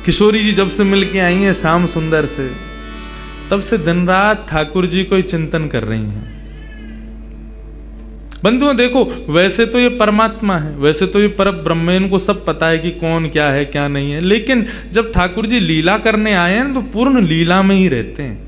किशोरी जी जब से मिल के आई हैं श्याम सुंदर से, तब से दिन रात ठाकुर जी को ही चिंतन कर रही हैं। बंधुओं देखो, वैसे तो ये परमात्मा है, वैसे तो ये पर ब्रह्म है, इनको सब पता है कि कौन क्या है क्या नहीं है, लेकिन जब ठाकुर जी लीला करने आए हैं तो पूर्ण लीला में ही रहते हैं।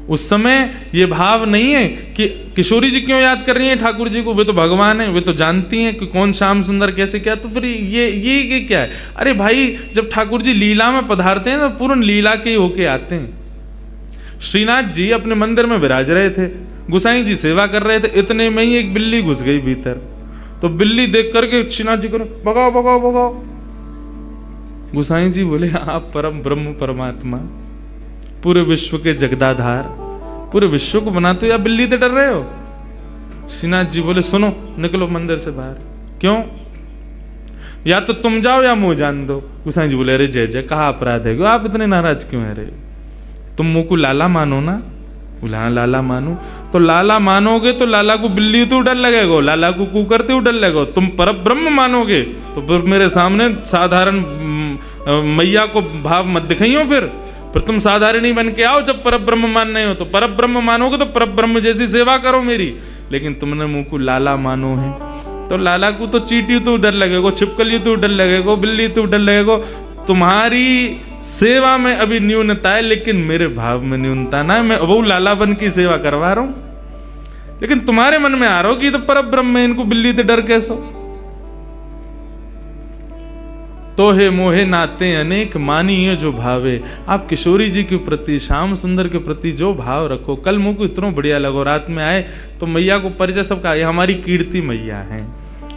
उस समय ये भाव नहीं है कि किशोरी जी क्यों याद कर रही हैं ठाकुर जी को, वे तो भगवान है, वे तो जानती हैं कि कौन श्याम सुंदर कैसे क्या, तो फिर ये क्या है। अरे भाई, जब ठाकुर जी लीला में पधारते हैं तो पूर्ण लीला के होके आते हैं। श्रीनाथ जी अपने मंदिर में विराज रहे थे, गुसाई जी सेवा कर रहे थे, इतने में ही एक बिल्ली घुस गई भीतर। तो बिल्ली देख करके श्रीनाथ जी को भगाओ भगाओ भगाओ। गुसाई जी बोले, आप परम ब्रह्म परमात्मा, पूरे विश्व के जगदाधार, पूरे विश्व को बनाते हो, या बिल्ली से डर रहे हो? श्रीनाथ जी बोले, सुनो, निकलो मंदिर से बाहर। क्यों? या तो तुम जाओ या मुंह जान दो। गुसाई जी बोले, अरे जय जय, कहा अपराध है, आप इतने नाराज क्यों है? रे तुम मुंह को लाला मानो ना। बोला, हाँ लाला मानो। तो लाला मानोगे तो लाला को बिल्ली तो डर लगेगा, लाला को कुकर तो डर लगेगा। तुम पर ब्रह्म मानोगे तो फिर मेरे सामने साधारण मैया को भाव मत दिखाइयो। फिर तुम साधारण ही बन के आओ। जब पर ब्रह्म मान रहे हो तो पर ब्रह्म मानोगे तो पर ब्रह्म जैसी सेवा करो मेरी। लेकिन तुमने मुंह को लाला मानो है, तो लाला को तो चींटी तो डर लगेगा, छिपकली तो डर लगेगा, बिल्ली तो डर लगेगा। तुम्हारी सेवा में अभी न्यूनता है, लेकिन मेरे भाव में न्यूनता ना है। मैं वो लाला बन की सेवा करवा रहा हूं, लेकिन तुम्हारे मन में आ रहा हो कि तो पर ब्रह्म है, इनको बिल्ली से डर कैसा? तो हे मोहे नाते अनेक मानिए जो भावे। आप किशोरी जी के प्रति, श्याम सुंदर के प्रति जो भाव रखो। कल मुझ को इतना बढ़िया लगो, रात में आए तो मैया को परिचय सबका, ये हमारी कीर्ति मैया हैं,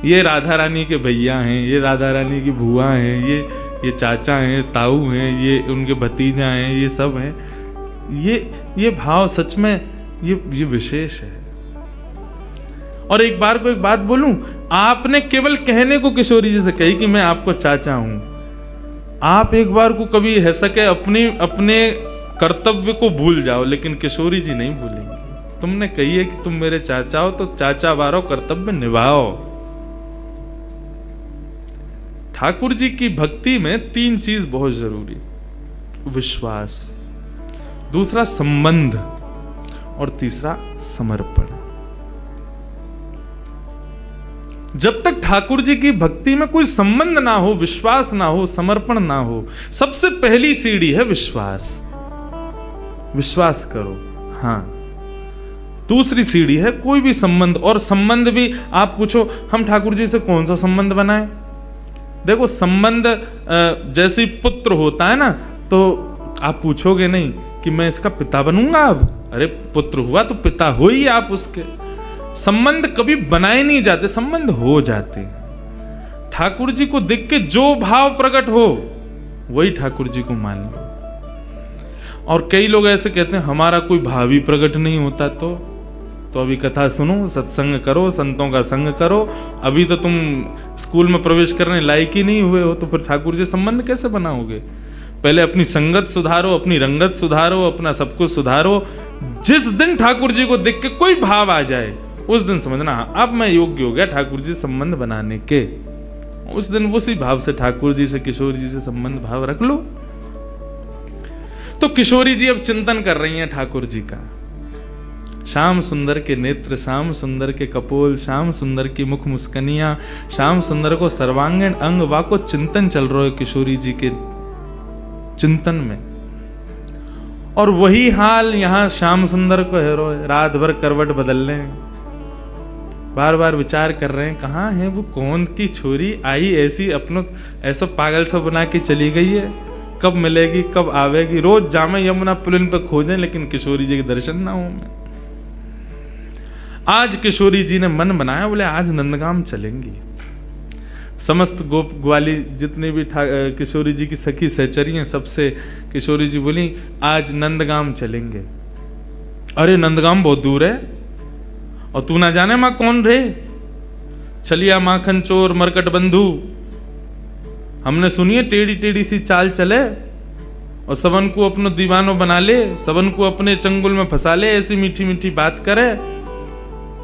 ये राधा रानी के भैया हैं, ये राधा रानी की बुआ हैं, ये चाचा हैं, ताऊ हैं, ये उनके भतीजा हैं, ये सब हैं। ये भाव सच में ये विशेष है। और एक बार को एक बात बोलूं, आपने केवल कहने को किशोरी जी से कही कि मैं आपको चाचा हूं। आप एक बार को कभी है सके अपने कर्तव्य को भूल जाओ, लेकिन किशोरी जी नहीं भूलेंगी। तुमने कही है कि तुम मेरे चाचा हो, तो चाचा वारो कर्तव्य निभाओ। ठाकुर जी की भक्ति में तीन चीज बहुत जरूरी, विश्वास, दूसरा संबंध, और तीसरा समर्पण। जब तक ठाकुर जी की भक्ति में कोई संबंध ना हो, विश्वास ना हो, समर्पण ना हो, सबसे पहली सीढ़ी है विश्वास। विश्वास करो, हाँ। दूसरी सीढ़ी है कोई भी संबंध, और संबंध भी आप पूछो हम ठाकुर जी से कौन सा संबंध बनाए। देखो, संबंध जैसे पुत्र होता है ना, तो आप पूछोगे नहीं कि मैं इसका पिता बनूंगा अब। अरे पुत्र हुआ तो पिता हो ही आप उसके। संबंध कभी बनाए नहीं जाते, संबंध हो जाते हैं। ठाकुर जी को देख के जो भाव प्रकट हो वही ठाकुर जी को मान लो। और कई लोग ऐसे कहते हैं हमारा कोई भाव ही प्रकट नहीं होता, तो अभी कथा सुनो, सत्संग करो, संतों का संग करो। अभी तो तुम स्कूल में प्रवेश करने लायक ही नहीं हुए हो, तो फिर ठाकुर जी संबंध कैसे बनाओगे? पहले अपनी संगत सुधारो, अपनी रंगत सुधारो, अपना सब कुछ सुधारो। जिस दिन ठाकुर जी को देख के कोई भाव आ जाए, उस दिन समझना अब मैं योग्य हो गया ठाकुर जी संबंध बनाने के। उस दिन उसी भाव से ठाकुर जी से, किशोरी जी से संबंध भाव रख लो। तो किशोरी जी अब चिंतन कर रही हैं ठाकुर जी का। श्याम सुंदर के नेत्र, श्याम सुंदर के कपोल, श्याम सुंदर की मुख मुस्कनियां, श्याम सुंदर को सर्वांगीण अंग वा को चिंतन चल रहा है किशोरी जी के चिंतन में। और वही हाल यहां श्याम सुंदर को है, रात भर करवट बदल रहे हैं, बार बार विचार कर रहे हैं कहाँ है वो, कौन की छोरी आई ऐसी अपनों ऐसा पागल सा बना के चली गई है, कब मिलेगी, कब आवेगी। रोज जामे यमुना पुलिन पर खोजें, लेकिन किशोरी जी के दर्शन ना हो। मैं आज किशोरी जी ने मन बनाया, बोले आज नंदगाम चलेंगी। समस्त गोप ग्वाली जितने भी किशोरी जी की सखी सहचरी हैं, सबसे किशोरी जी बोली आज नंदगाम चलेंगे। अरे नंदगाम बहुत दूर है, और तू ना जाने मां कौन रे, चलिया माखन चोर मरकट बंधु। हमने सुनिए टेढ़ी टेढ़ी सी चाल चले और सबन को अपनो दीवानो बना ले, सबन को अपने चंगुल में फंसा ले, ऐसी मीठी मीठी बात करे।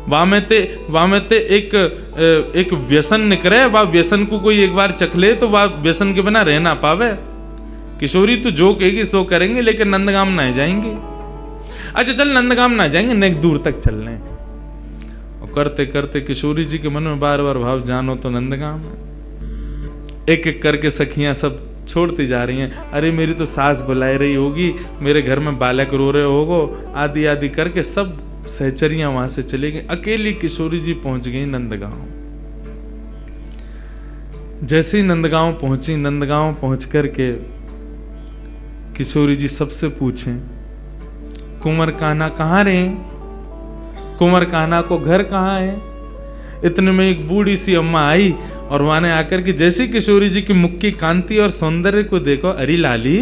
वामेते एक व्यसन निकले, वह व्यसन को कोई एक बार चख ले तो वह व्यसन के बिना रह ना पावे। किशोरी तू जो कहेगी सो करेंगे, लेकिन नंदगाम ना जाएंगे। अच्छा चल नंदगाम ना जाएंगे, नेक दूर तक चल रहे हैं। और करते करते किशोरी जी के मन में बार बार भाव, जानो तो नंदगाम है। एक एक करके सखियां सब छोड़ती जा रही हैं। अरे मेरी तो सास बुला रही होगी, मेरे घर में बालक रो रहे होगो, आदि आदि करके सब सहचरियां वहां से चली गई। अकेली किशोरी जी पहुंच गई नंदगांव। जैसे ही नंदगांव पहुंची, नंदगांव पहुंच करके किशोरी जी सबसे पूछें, कुंवर कान्हा कहाँ रहे? कुंवर कान्हा को घर कहाँ है? इतने में एक बूढ़ी सी अम्मा आई और वहां ने आकर के जैसे किशोरी जी की मुख की कांति और सौंदर्य को देखो, अरे लाली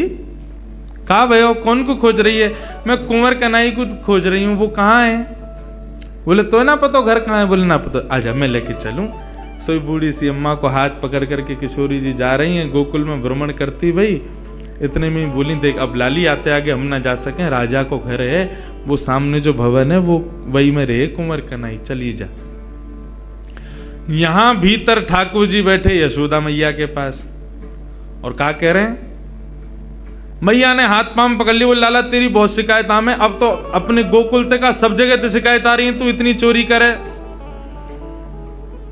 कहा भयो, कौन को खोज रही है? मैं कुंवर कन्हई को खोज रही हूँ, वो कहाँ है? बोले तो ना पता घर कहाँ है? बोले ना पता, आजा मैं लेके चलूं। सोई बूढ़ी सी अम्मा को हाथ पकड़ करके किशोरी जी जा रही हैं, गोकुल में भ्रमण करती भाई। इतने में बोली, देख अब लाली आते आगे हम ना जा सके, राजा को घर है, वो सामने जो भवन है वो वही में रहे कुंवर कन्हई, चली जा। यहां भीतर ठाकुर जी बैठे यशोदा मैया के पास और क्या कह रहे हैं? मैया ने हाथ पांव पकड़ लिया, बोले लाला तेरी बहुत शिकायत हमें, अब तो अपने गोकुल तक का सब जगह तो शिकायत आ रही है, तू इतनी चोरी करे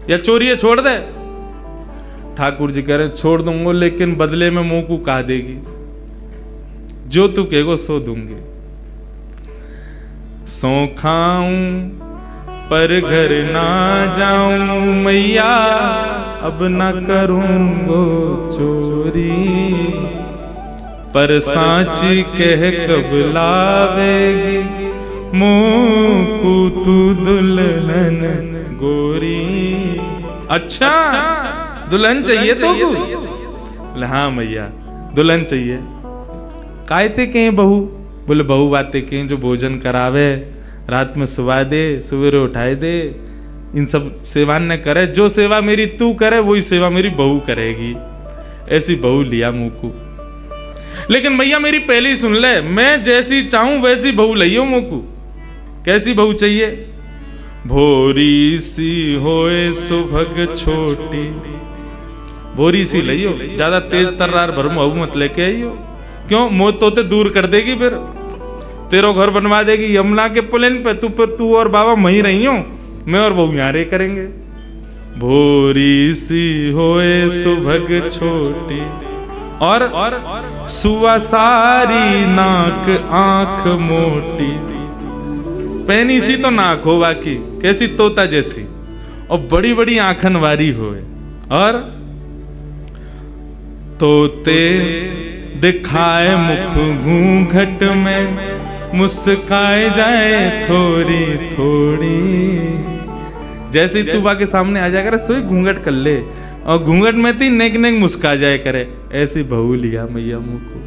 या चोरी है छोड़ दे। ठाकुर जी कह रहे छोड़ दूंगा, लेकिन बदले में मुंह को कहा देगी, जो तू कहेगो सो दूंगी। सो खाऊं पर घर ना जाऊं मैया, अब ना करूंगो चोरी, पर सांची कह कब लावेगी, मुंह को तू दुल्हन गोरी। अच्छा दुल्हन चाहिए तो? बोले हाँ मैया दुल्हन चाहिए। कायते के बहू? बोले बहू बातें के जो भोजन करावे, रात में सुवा दे, सवेरे उठाए दे, इन सब सेवा न करे, जो सेवा मेरी तू करे वही सेवा मेरी बहू करेगी। ऐसी बहू लिया मुंह को। लेकिन मैया मेरी पहले ही सुन ले, मैं जैसी चाहूं वैसी बहू लियो मुंह को। कैसी बहू चाहिए? भोरी सी होए सुभग छोटी, भोरी सी लियो, ज्यादा तेज तर्रार भरमू मत लेके आइयो। क्यों? मौत तो दूर कर देगी, फिर तेरो घर बनवा देगी यमुना के पुलिन पे, तू और बाबा वहीं रही हो, मैं और बहू यहाँ रे करेंगे। भोरी सी होए सुभग छोटी और सुवा सारी नाक आंख मोटी। पैनी सी तो नाक हो बाकी कैसी तोता जैसी, और बड़ी बड़ी आंखन वारी होए, और तोते दिखाए मुख घूंघट में, मुस्काए जाए थोड़ी थोड़ी। जैसे ही तू बा के सामने आ जाया करे, सोई घूंघट कर ले, और घूंघट में थी नेक नेक मुस्का जाए करे। ऐसी बहू लिया मैया मुंह को।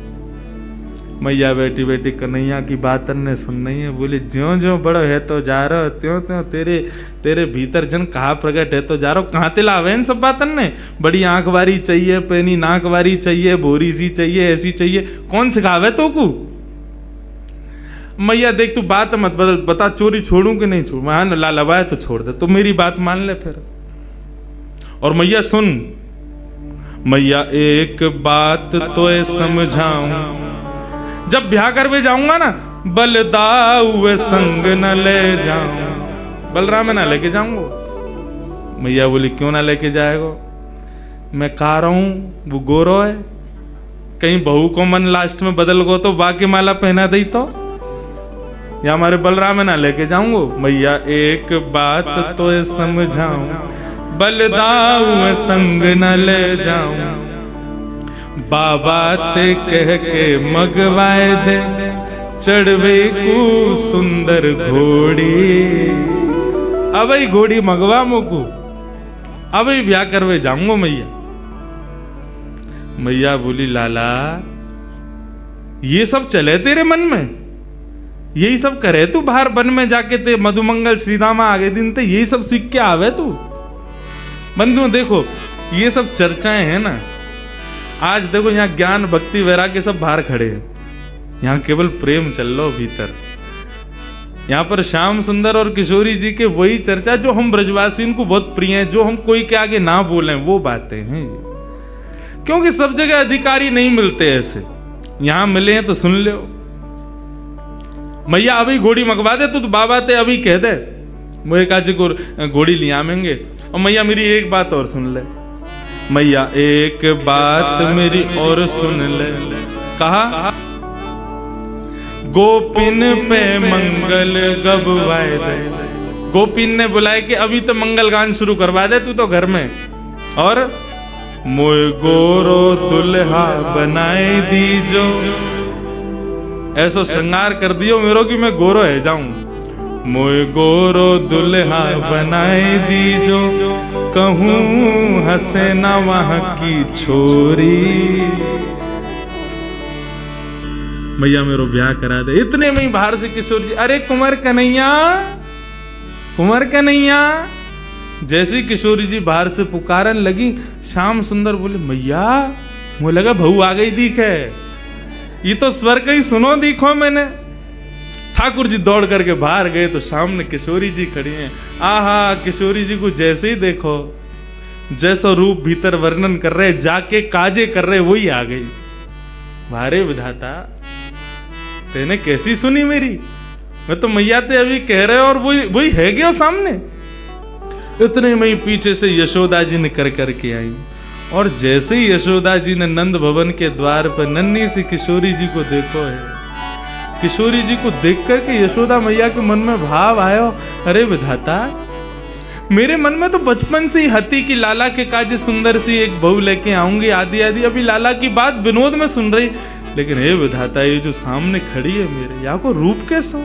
मैया बैठी बैठी कन्हैया की बात ने सुन रही है। बोले ज्यों ज्यों बड़ो है तो जा रहो, त्यों त्यों तेरे भीतर जन कहा प्रकट है तो जा रहो। कहाँ ते लावे इन सब बातन ने? बड़ी आंख वारी चाहिए, पैनी नाक वारी चाहिए, बोरी सी चाहिए, ऐसी चाहिए, कौन सिखावे तो को? मैया देख तू बात मत बदल, बता चोरी छोड़ू कि नहीं छोड़ू? हाँ लालवाए तो छोड़ दे, तो मेरी बात मान ले फिर। और मैया सुन, मैया एक बात तो समझाऊं, जब ब्याह करवे जाऊंगा ना, बलदाऊ संग न ले जाऊं, बलराम ना लेके जाऊंगा। मैया बोली क्यों ना लेके जाएगा? मैं कह रहा हूं वो गोरो है, कहीं बहू को मन लास्ट में बदल गो तो बाकी माला पहना दी तो, या हमारे बलराम ना लेके जाऊंगा। मैया एक बात तो समझाऊं, बलदाऊ संग न ले जाऊं, बाबा ते कह के मगवाए दे, चढ़वे को सुंदर घोड़ी। अब घोड़ी मगवा मुकू, अब ब्याह करवे जाऊंगा मैया। मैया बोली लाला ये सब चले तेरे मन में, यही सब करे तू बाहर वन में जाके ते मधुमंगल श्रीदामा आगे दिन ते यही सब सीख के आवे तू। बंधु देखो ये सब चर्चाएं हैं ना, आज देखो यहाँ ज्ञान भक्ति वैराग्य सब बाहर खड़े हैं, यहाँ केवल प्रेम चल लो भीतर। यहाँ पर श्याम सुंदर और किशोरी जी के वही चर्चा जो हम ब्रजवासी को बहुत प्रिय है, जो हम कोई के आगे ना बोलें वो बातें हैं। क्योंकि सब जगह अधिकारी नहीं मिलते ऐसे, यहां मिले हैं तो सुन लो। मैया अभी घोड़ी मंगवा दे, तू तो बाबा ते अभी कह दे मुझे काजी को घोड़ी ले आवेंगे। और मैया मेरी एक बात और सुन ले, मैया एक बात मेरी और सुन ले। कहा गोपिन पे मंगल गवाए दे। गोपिन ने बुलाए कि अभी तो मंगल गान शुरू करवा दे तू तो घर में। और मोय गोरो दुल्हा बनाए दीजो, ऐसो श्रृंगार कर दियो मेरो कि मैं गोरो है जाऊं। मोय गोरो दुल्हा बनाए दीजो, कहूं हंसे ना वहां की छोरी। मैया मेरो ब्याह करा दे। इतने में ही बाहर से किशोर जी, अरे कुंवर कन्हैया, कुंवर कन्हैया। जैसे किशोरी जी बाहर से पुकारन लगी, श्याम सुंदर बोले मैया, मुझे लगा बहू आ गई दिखे, ये तो स्वर का ही सुनो दिखो मैंने। ठाकुर जी दौड़ करके बाहर गए तो सामने किशोरी जी खड़ी हैं। आहा, किशोरी जी को जैसे ही देखो, जैसा रूप भीतर वर्णन कर रहे, जाके काजे कर रहे, वही आ गई। भारे विधाता, तेने कैसी सुनी मेरी? मैं तो मैया ते अभी कह रहे और वही है गया सामने। इतने में ही पीछे से यशोदा जी निकल करके आई, और जैसे ही यशोदा जी ने नंद भवन के द्वार पर नन्ही सी किशोरी जी को देखो है, किशोरी जी को देख करके यशोदा मैया के मन में भाव आयो, अरे विधाता, मेरे मन में तो बचपन से ही हती कि लाला के काज सुंदर सी एक बहू लेके आऊंगी, आदि आदि। अभी लाला की बात विनोद में सुन रही, लेकिन हे विधाता, ये जो सामने खड़ी है मेरे, यहाँ को रूप कैसा,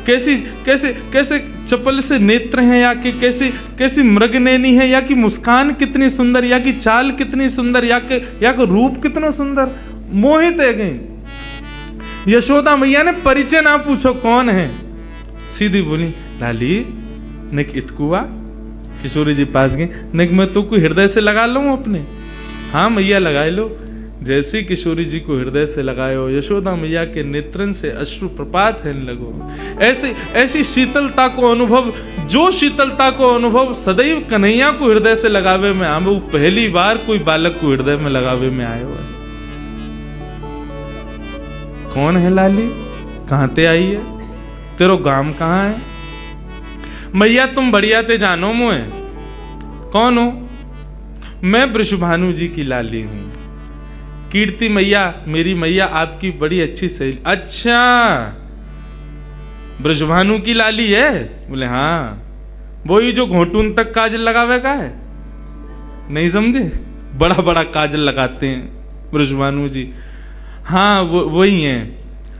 कैसी कैसे कैसे चपल से नेत्र हैं, या कि कैसी मृगनैनी है, या कि मुस्कान कितनी सुंदर, या कि चाल कितनी सुंदर, या कि रूप कितना सुंदर। मोहित है गई। यशोदा मैया ने परिचय ना पूछो कौन है, सीधी बोली लाली निक इतकुआ। किशोरी जी पास गई, निक मैं तो कोई हृदय से लगा लूं अपने। हाँ मैया लगाए लो। जैसे किशोरी जी को हृदय से लगायो, यशोदा मैया के नेत्रन से अश्रु प्रपात है लगो। ऐसी शीतलता को अनुभव, जो शीतलता को अनुभव सदैव कन्हैया को हृदय से लगावे में आवे, वो पहली बार कोई बालक को हृदय में लगावे में आयो है। कौन है लाली, कहां ते आई है, तेरो गांव कहां है? मैया तुम बढ़िया ते जानो मुझे, कौन हो? मैं वृषभानु जी की लाली हूं। कीर्ति मैया, मेरी मैया आपकी बड़ी अच्छी सहेली। अच्छा, वृषभानु की लाली है? बोले हाँ, वो ही जो घोटून तक काजल लगावे का है, नहीं समझे? बड़ा बड़ा काजल लगाते हैं वृषभानु जी। हाँ वही हैं।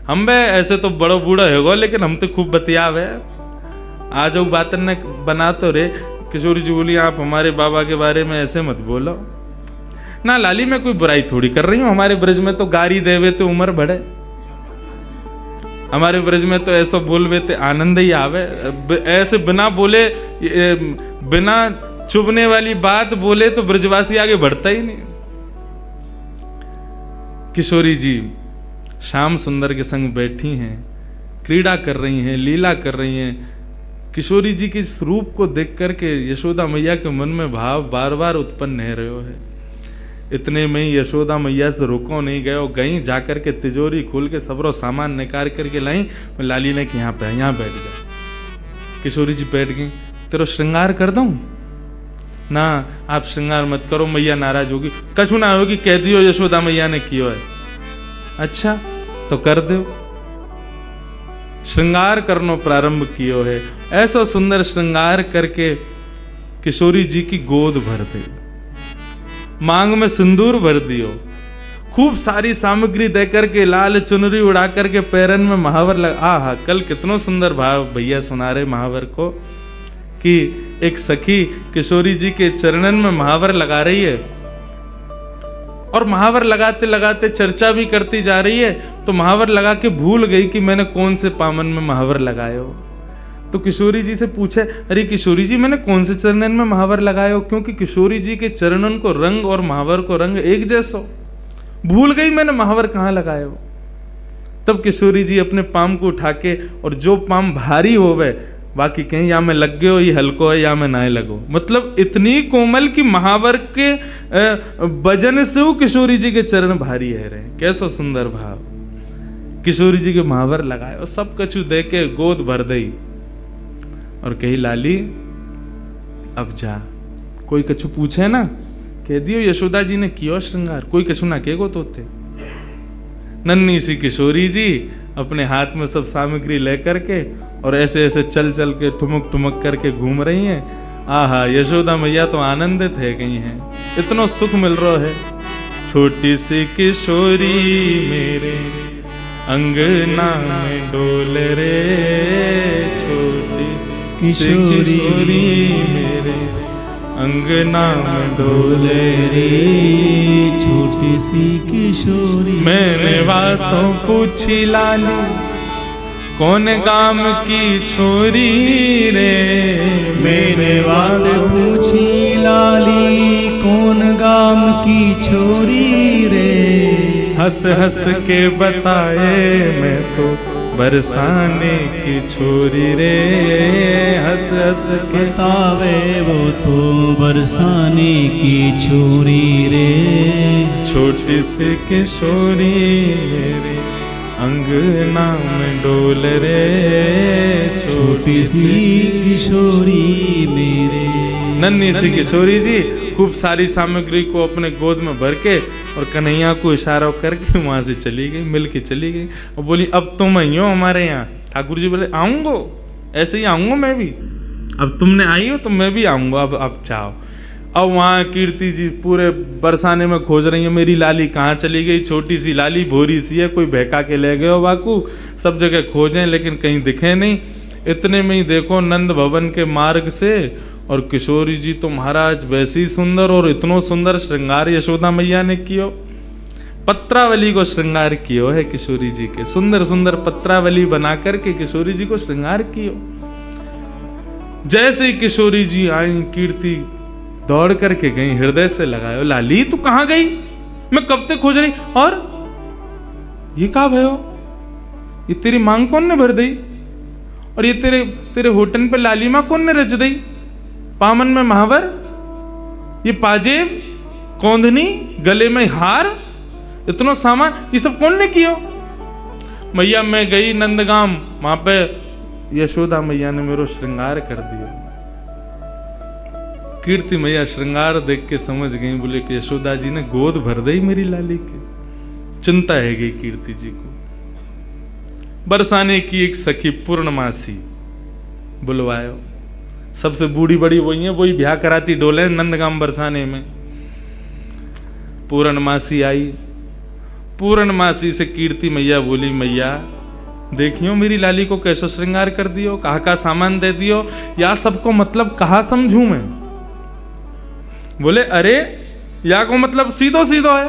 हम बे ऐसे तो बड़ो बूढ़ा होगा, लेकिन हम तो खूब बतियावे। आ जाओ बातन ने बना तो रे। किशोरी जी बोली आप हमारे बाबा के बारे में ऐसे मत बोलो ना लाली, मैं कोई बुराई थोड़ी कर रही हूँ। हमारे ब्रज में तो गारी देवे तो उम्र बढ़े, हमारे ब्रज में तो ऐसा बोलवे तो आनंद ही आवे। ऐसे बिना बोले, बिना चुभने वाली बात बोले तो ब्रजवासी आगे बढ़ता ही नहीं। किशोरी जी श्याम सुंदर के संग बैठी हैं, क्रीड़ा कर रही हैं, लीला कर रही हैं। किशोरी जी के इस रूप को देख करके यशोदा मैया के मन में भाव बार बार उत्पन्न हो रहे है। इतने में ही यशोदा मैया से रुको नहीं गए, गई जाकर के तिजोरी खोल के सबरो सामान निकाल करके लाई। लाली ने कि यहाँ बैठ जा। किशोरी जी बैठ गई। तेरो श्रृंगार कर दूं? ना आप श्रृंगार मत करो, मैया नाराज होगी। कछु ना होगी, कह दियो यशोदा मैया ने कियो है। अच्छा तो कर दो। श्रृंगार करनो प्रारंभ कियो है। ऐसा सुंदर श्रृंगार करके किशोरी जी की गोद भर दे, मांग में सिंदूर भर दियो, खूब सारी सामग्री दे करके, लाल चुनरी उड़ा करके पैरन में महावर लगा। आहा, कल कितना सुंदर भाव भैया सुना रहे महावर को, कि एक सखी किशोरी जी के चरणन में महावर लगा रही है, और महावर लगाते लगाते चर्चा भी करती जा रही है। तो महावर लगा के भूल गई कि मैंने कौन से पामन में महावर लगाए हो। तो किशोरी जी से पूछे, अरे किशोरी जी मैंने कौन से चरणन में महावर लगाए हो? क्योंकि किशोरी जी के चरणन को रंग और महावर को रंग एक जैसा, भूल गई मैंने महावर कहाँ लगाए हो। तब किशोरी जी अपने पाम को उठा के, और जो पाम भारी होवे बाकी कहीं या में लग गए हो, ये हल्को है, या में ना लगो। मतलब इतनी कोमल कि महावर के भजन से वो किशोरी जी के चरण भारी है रहे। कैसा सुंदर भाव। किशोरी जी के महावर लगाए और सब कछु दे के गोद भर दई और कही लाली अब जा। कोई कछु पूछे ना कह दियो यशोदा जी ने कियो श्रृंगार, कोई कछु ना कहेगो तो थे। नन्ही सी किशोरी जी अपने हाथ में सब सामग्री लेकर के और ऐसे ऐसे चल चल के ठुमक ठुमक करके घूम रही हैं। आहा, यशोदा मैया तो आनंदित है गई हैं, इतना सुख मिल रहा है। छोटी सी किशोरी मेरे अंगना में डोल रे, छोटी किशोरी मेरे अंगना में डोले रे, छोटी सी किशोरी। मैंने वासों पूछी लाली कौन गाम की छोरी रे, मैंने वासों पूछी लाली कौन गाम की छोरी रे। हंस हंस के बताए मैं तो बरसाने की छोरी रे, हंस हंस के बतावे वो तो बरसाने की छोरी रे। छोटी सी किशोरी मेरे अंगना में डोल रे, छोटी सी किशोरी मेरे। नन्ही सी किशोरी जी खूब सारी सामग्री को अपने गोद में भर के और कन्हैया को इशारा करके वहां से चली गई, मिल के चली गई और बोली अब तुम आई हो हमारे यहाँ। ठाकुर जी बोले आऊंगो, ऐसे ही आऊंगा मैं भी, अब तुमने आई हो तो मैं भी आऊंगा, अब चाहो। अब वहाँ कीर्ति जी पूरे बरसाने में खोज रही है मेरी लाली कहाँ चली गई। छोटी सी लाली भोरी सी है, कोई बहका के ले गए हो बाकू, सब जगह खोजें लेकिन कहीं दिखे नहीं। इतने में ही देखो नंद भवन के मार्ग से और किशोरी जी तो महाराज वैसे ही सुंदर, और इतनो सुंदर श्रृंगार यशोदा मैया ने कियो। पत्रावली को श्रृंगार कियो है किशोरी जी के, सुंदर सुंदर पत्रावली बना करके किशोरी जी को श्रृंगार कियो। जैसे ही किशोरी जी आई कीर्ति दौड़ करके गई, हृदय से लगायो लाली तू कहां गई, मैं कब तक खोज रही। और ये कहा भयो, ये तेरी मांग कौन ने भर दी, और ये तेरे होटन पे लाली मां कौन ने रच दी। पामन में महावर, ये पाजेब, कौंधनी, गले में हार, इतना सामान ये सब कौन ने कियो। मैया मैं गई नंदगाम, वहां पे यशोदा मैया ने मेरा श्रृंगार कर दिया। कीर्ति मैया श्रृंगार देख के समझ गई, बोले कि यशोदा जी ने गोद भर दी मेरी लाली की। चिंता है गई कीर्ति जी को। बरसाने की एक सखी पूर्णमासी बुलवायो, सबसे बूढ़ी बड़ी वही है, वही ब्याह कराती डोले नंदगाम बरसाने में। पूर्णमासी आई, पूर्णमासी से कीर्ति मैया बोली मैया देखियो मेरी लाली को कैसो श्रृंगार कर दियो, कहा का सामान दे दियो, या सबको मतलब कहा समझू मैं। बोले अरे या को मतलब सीधो सीधो है,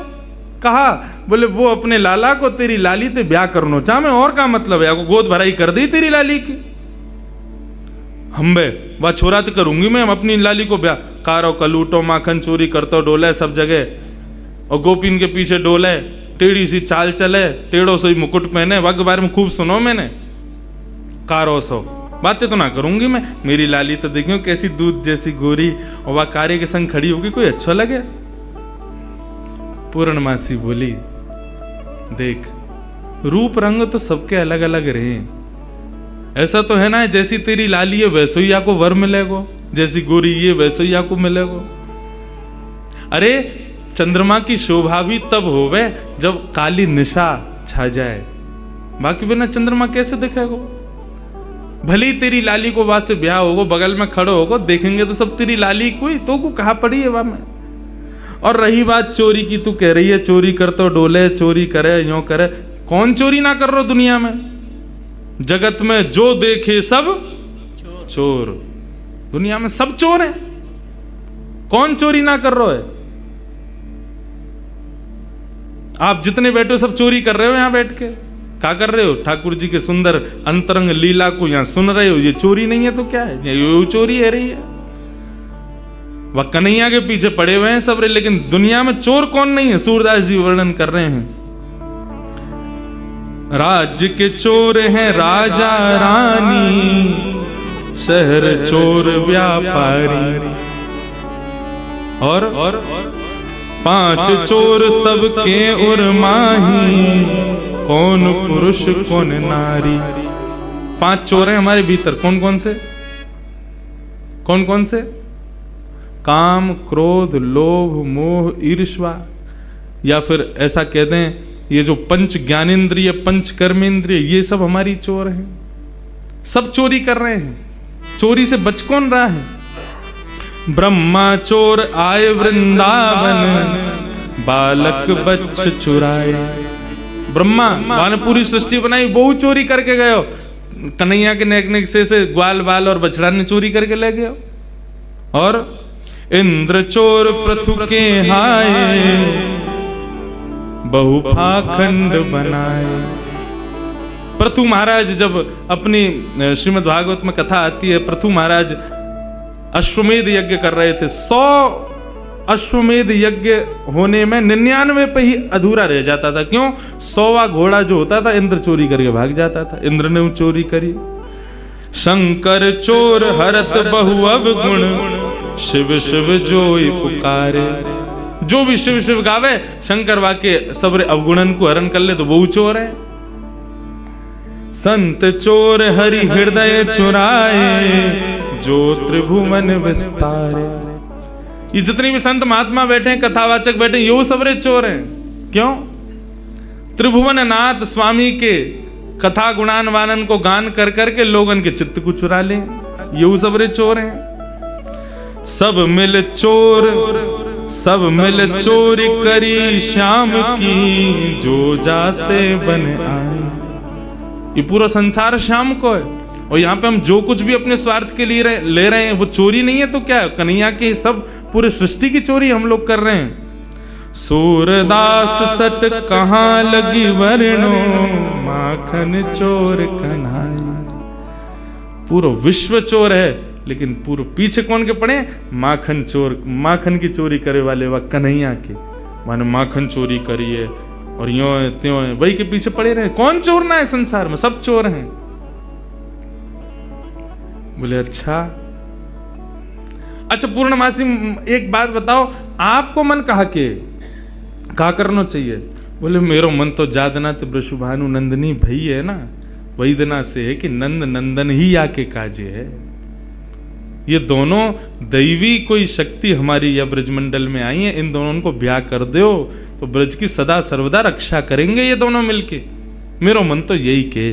कहा बोले वो अपने लाला को तेरी लाली ते ब्याह करनो चाह मैं, और का मतलब है, या को गोद भराई कर दी तेरी लाली की। हम्बे वह छोरा तो करूंगी मैं अपनी लाली को ब्याह, कारो कलूटो माखन चोरी करतो डोले सब जगह, और गोपिन के पीछे डोले, टेढ़ी सी चाल चले, टेढ़ो से मुकुट पहने, वग बारे में खूब सुनो मैंने, कारो सो बातें तो ना करूंगी मैं। मेरी लाली तो देखियो कैसी दूध जैसी गोरी, और वह कार्य के संग खड़ी होगी, कोई अच्छा लगे। पूर्णमासी बोली देख रूप रंग तो सबके अलग अलग रहे, ऐसा तो है ना जैसी तेरी लाली है वैसे ही आपको वर मिलेगो, जैसी गोरी ये वैसे ही आपको मिलेगो। अरे चंद्रमा की शोभा भी तब होवे जब काली निशा छा जाए, बाकी बिना चंद्रमा कैसे दिखेगो। भली तेरी लाली को वहां से ब्याह होगो, बगल में खड़ो होगो, देखेंगे तो सब तेरी लाली कोई तो को कहा पड़ी है वहां में। और रही बात चोरी की, तू कह रही है चोरी कर तो डोले, चोरी करे यो करे, कौन चोरी ना कर रहा दुनिया में। जगत में जो देखे सब चोर, दुनिया में सब चोर हैं, कौन चोरी ना कर रहा है। आप जितने बैठे हो सब चोरी कर रहे हो, यहां बैठ के क्या कर रहे हो, ठाकुर जी के सुंदर अंतरंग लीला को यहां सुन रहे हो, ये चोरी नहीं है तो क्या है, ये चोरी है रही है। वह कन्हैया के पीछे पड़े हुए हैं सब, लेकिन दुनिया में चोर कौन नहीं है। सूरदास जी वर्णन कर रहे हैं, राज्य के चोर हैं राजा रानी, शहर चोर व्यापारी। और 5 चोर सबके उर्माही, कौन पुरुष कौन नारी। 5 चोर हैं हमारे भीतर, कौन कौन से? कौन कौन से? काम, क्रोध, लोभ, मोह, ईर्ष्या, या फिर ऐसा कह दें ये जो पंच ज्ञानेंद्रिय, पंच कर्मेंद्रिय, ये सब हमारी चोर हैं। सब चोरी कर रहे हैं। चोरी से बच कौन रहा है? ब्रह्मा चोर आए वृंदावन, बालक बच्च चुराए। ब्रह्मा ने पूरी सृष्टि बनाई, बहु चोरी करके गए हो। कन्हैया के नेक नेक से ग्वाल बाल और बछड़ा ने चोरी करके ले गए। और इंद्र चोर पृथु के हाय, बहु पाखंड बनाए। पृथु महाराज जब अपनी श्रीमद् भागवत में कथा आती है, पृथु महाराज अश्वमेध यज्ञ कर रहे थे। 100 अश्वमेध यज्ञ होने में 99 पे ही अधूरा रह जाता था। क्यों? 100वां घोड़ा जो होता था इंद्र चोरी करके भाग जाता था। इंद्र ने चोरी करी। शंकर चोर हरत बहु अवगुण, शिव शिव जोई पुकारे। जो भी शिव शिव गावे, शंकर वाके सबरे अवगुणन को हरण कर ले तो वो चोर है। संत चोर हरि हृदय चुराए, जो त्रिभुवन विस्तारे। ये जितने भी संत महात्मा बैठे हैं, कथावाचक बैठे हैं, यो सबरे चोर हैं। क्यों? त्रिभुवन नाथ स्वामी के कथा गुणान वानन को गान कर करके लोगन के चित्त को चुरा ले, यो सबरे चोर हैं। सब मिल चोर, सब मिल चोरी करी श्याम की, जो जासे बन आए। ये पूरा संसार श्याम को है, और यहाँ पे हम जो कुछ भी अपने स्वार्थ के लिए ले रहे हैं वो चोरी नहीं है तो क्या है? कन्हैया के सब पूरे सृष्टि की चोरी हम लोग कर रहे हैं। सूरदास सट कहाँ लगी वर्णो, माखन चोर कन्हैया। पूरा विश्व चोर है, लेकिन पूरे पीछे कौन के पड़े? माखन चोर, माखन की चोरी करे वाले वह कन्हैया के। माने माखन चोरी करी है और यो है त्यों है, वही के पीछे पड़े रहे। कौन चोर ना है संसार में? सब चोर हैं। बोले अच्छा पूर्णमासी एक बात बताओ, आपको मन कहा करना चाहिए? बोले मेरो मन तो जादना वृषभानु नंदनी भई है ना, वही दिना से है कि नंद नंदन ही आके काजे है। ये दोनों दैवी कोई शक्ति हमारी या ब्रजमंडल में आई है, इन दोनों को ब्याह कर दो तो ब्रज की सदा सर्वदा रक्षा करेंगे ये दोनों मिलके। मेरो मन तो यही के।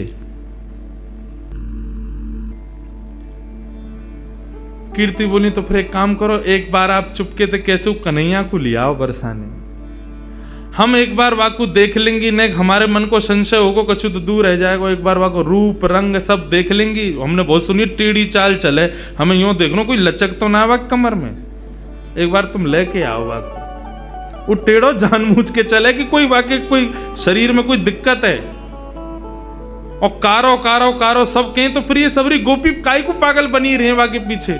कीर्ति बोली तो फिर एक काम करो, एक बार आप चुपके थे कैसे कन्हैया को ले आओ बरसाने। हम एक बार वाकू देख लेंगी, ने हमारे मन को संशय होगा कछु तो दूर रह जाएगा। एक बार वाको रूप रंग सब देख लेंगी। हमने बहुत सुनी टेढ़ी चाल चले, हमें यूं देख लो कोई लचक तो ना वाक कमर में। एक बार तुम लेके आओ वाको, वो टेढ़ो जानबूझ के चले कि कोई वाके कोई शरीर में कोई दिक्कत है। और कारो कारो कारो सब कहें तो फिर ये सबरी गोपी काय को पागल बनी रहे वाके पीछे।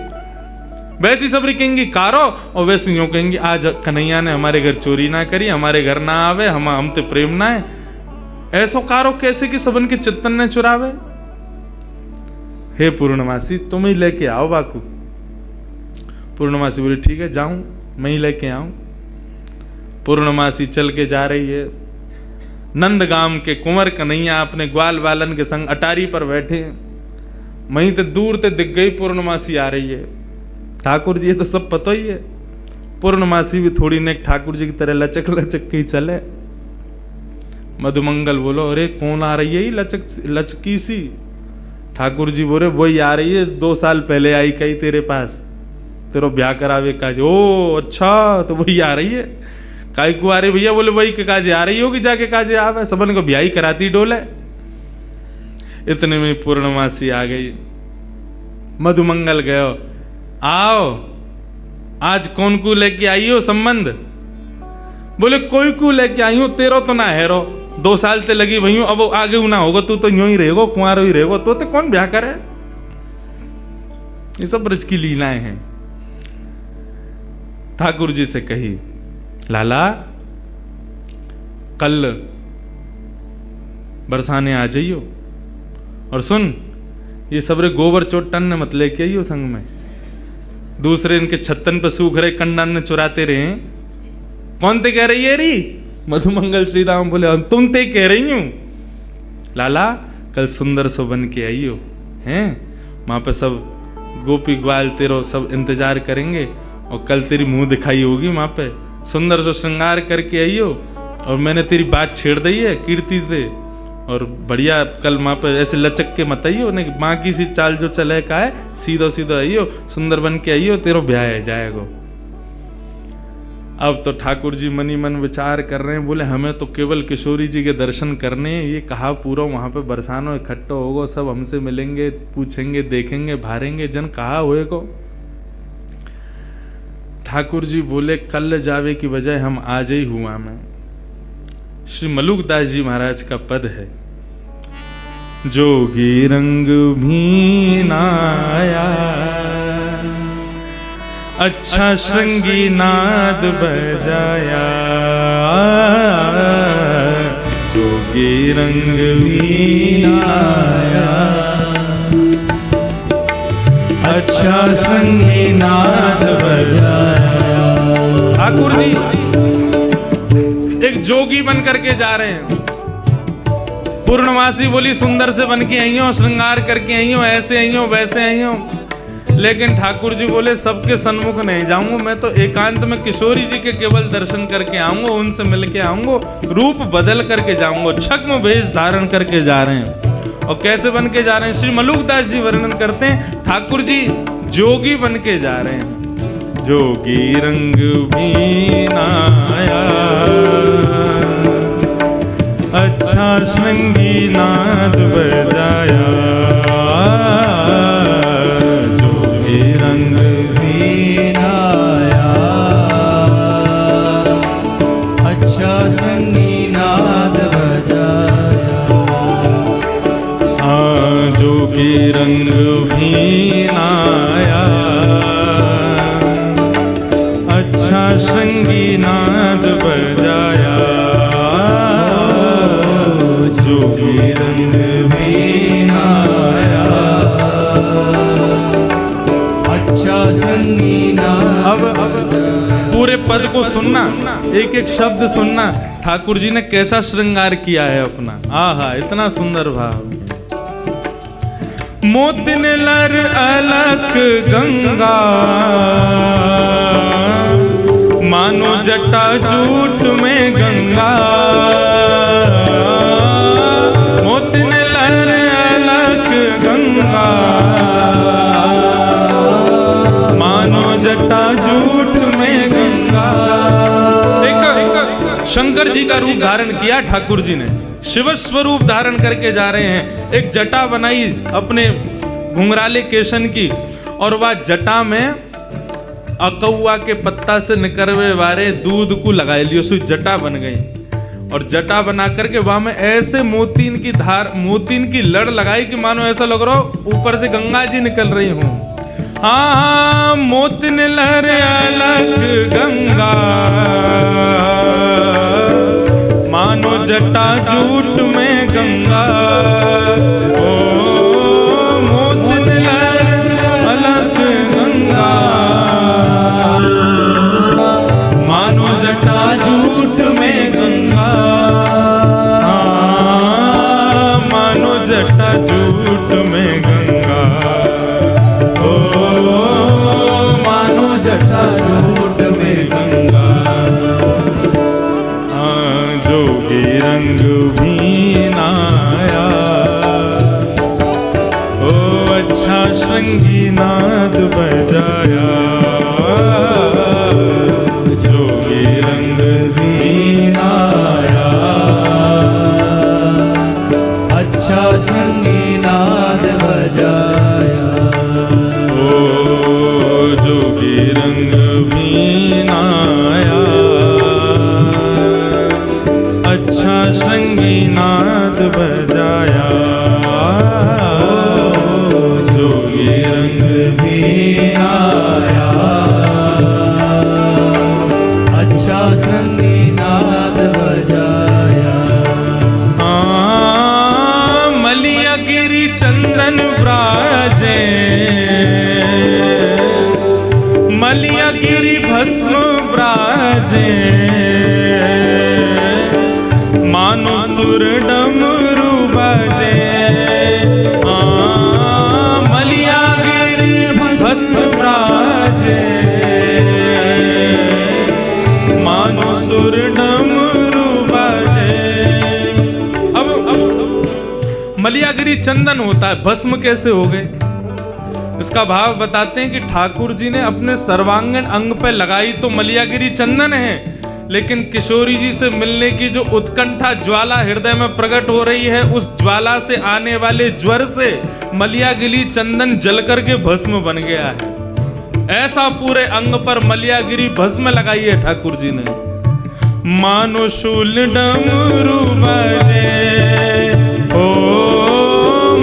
वैसी सबरी कहेंगी कारो, और वैसे यूं कहेंगी आज कन्हैया ने हमारे घर चोरी ना करी, हमारे घर ना आवे, हम ते प्रेम ना है। ऐसो कारो कैसे कि सबन के चित्तन ने चुरावे। हे पूर्णमासी तुम ही लेके आओ बाकू। पूर्णमासी बोली ठीक है जाऊं, मैं ही लेके आऊं। पूर्णमासी चल के जा रही है। नंदगाम के कुंवर कन्हैया अपने ग्वाल बालन के संग अटारी पर बैठे। वहीं ते दूर ते दिख गई पूर्णमासी आ रही है। ठाकुर जी ये तो सब पता ही है। पूर्णमासी भी थोड़ी ने ठाकुर जी की तरह लचक लचक के ही चले। मधुमंगल बोलो अरे कौन आ रही है ये लचकी सी? ठाकुर जी बोले वही आ रही है, 2 साल पहले आई कही तेरे पास, तेरा ब्याह करावे काज। ओ अच्छा तो वही आ रही है। काई को आ रही भैया? बोले वही के काजे आ रही होगी, जाके काजे आवे, सबन को ब्याह ही कराती डोले। इतने में पूर्णमासी आ गई। मधुमंगल गयो, आओ आज कौन को लेके आई हो संबंध? बोले कोई को लेके आई हूं, तेरो तो ना हेरो, 2 साल ते लगी भई हूं, अब आगे ना होगा, तू तो यूं ही रहेगो, कुंवारो ही रहेगो, तो कौन ब्याह करे? ये सब ब्रज की लीलाएं हैं। ठाकुर जी से कही लाला कल बरसाने आ जाइयो, और सुन ये सबरे गोबर चोटन ने मत लेके आइयो संग में, दूसरे इनके छत्तन पे सूख रहे कंडन ने चुराते रहे। कौन ते कह रही है री? मधुमंगल श्रीराम बोले हम तुम ते कह रही हूं। लाला कल सुंदर सो बन के आइयो हैं, वहां पे सब गोपी ग्वाल तेरो सब इंतजार करेंगे और कल तेरी मुंह दिखाई होगी वहां पे, सुंदर सो श्रृंगार करके आइयो। और मैंने तेरी बात छेड़ दी है कीर्ति से, और बढ़िया कल वहां पे ऐसे लचक के मत आइयो, नहीं बाकी सी चाल जो चले का है सीधो सीधो आइयो, सुंदर बन के आइयो, तेरो ब्याह है जाएगो। अब तो ठाकुर जी मनी मन विचार कर रहे हैं, बोले हमें तो केवल किशोरी जी के दर्शन करने हैं, ये कहा पूरा वहां पे बरसानो इकट्ठा होगो, सब हमसे मिलेंगे, पूछेंगे, देखेंगे, भारेंगे, जन कहा हुए को। ठाकुर जी बोले कल जावे की बजाय हम आज ही हुआ मैं। श्री मलुकदास जी महाराज का पद है, जोगी रंग भी नाया, अच्छा श्रृंगी नाद बजाया, जोगी रंग भी नाया, अच्छा श्रृंगी नाद बजाया। ठाकुर जी एक जोगी बन करके जा रहे हैं। पूर्णमासी बोली सुंदर से बन के आई हो, श्रृंगार करके आई हो, ऐसे आई हो, वैसे आई हो। लेकिन ठाकुर जी बोले सबके सन्मुख नहीं जाऊंगा, मैं तो एकांत में किशोरी जी के केवल दर्शन करके आऊंगा, उनसे मिल के आऊंगा, रूप बदल करके जाऊंगा। छद्म वेश धारण करके जा रहे हैं। और कैसे बन के जा रहे हैं? श्री मलुकदास जी वर्णन करते हैं, ठाकुर जी जोगी बन के जा रहे हैं। जोगी रंग भी नाया, अच्छा श्रृंगी नाद बजाया, जोगी रंग भी नाया, अच्छा श्रृंगी नाद बजाया। हाँ जोगी रंग भी नाया, अच्छा श्रृंगी नाद बजाया, जोगी रंग भी नाया, अच्छा श्रृंगी नाद। अब पूरे पद को सुनना, एक एक शब्द सुनना, ठाकुर जी ने कैसा श्रृंगार किया है अपना। आहा इतना सुंदर भाव। मोतिन लर अलक गंगा, मानो जटा जूट में गंगा, मोतिन लर अलक गंगा, मानो जटा जूट में गंगा। एक शंकर जी का रूप धारण किया ठाकुर जी ने, शिव स्वरूप धारण करके जा रहे हैं। एक जटा बनाई अपने घुंघराले केशन की, और वह जटा में अकौआ के पत्ता से निकलवे वाले दूध को लगा लियो, सो जटा बन गई। और जटा बना करके वहां में ऐसे मोतीन की धार, मोतीन की लड़ लगाई कि मानो ऐसा लग रहा हो ऊपर से गंगा जी निकल रही हूं। हाँ मोतिन लर अलग गंगा, मानो जटा जूट में गंगा। ओ मोतिन लर अलग गंगा, मानो जटा जूट में गंगा। हाँ मानो जटा जूट में गंगा। ओ मानो जटा जूट में गंगा। हाँ जोगी रंग भी नाया, ओ अच्छा श्रृंगी नाद बजाया। जोगी रंग भी नाया, अच्छा श्रृंगी नाद बजाया। ओ जोगी रंग भी नाया, अच्छा श्रृंगी नाद बजाया। जोगी रंग भी नाया, अच्छा श्रृंगी नाद बजाया। मलिया गिरी चंदन प्राय, भस्म ब्राजे, मानो सुर डमरू बाजे। मलिया गिरी भस्म ब्राजे, मानो सुर डमरू बाजे। अब मलियागिरी चंदन होता है, भस्म कैसे हो गए? इसका भाव बताते हैं कि ठाकुर जी ने अपने सर्वांगीण अंग पे लगाई तो मलियागिरी चंदन है, लेकिन किशोरी जी से मिलने की जो उत्कंठा ज्वाला हृदय में प्रकट हो रही है, उस ज्वाला से आने वाले ज्वर से मलियागिरी चंदन जल करके भस्म बन गया है। ऐसा पूरे अंग पर मलियागिरी भस्म लगाई है ठाकुर जी ने। मानो शूल डमरू बजे, ओ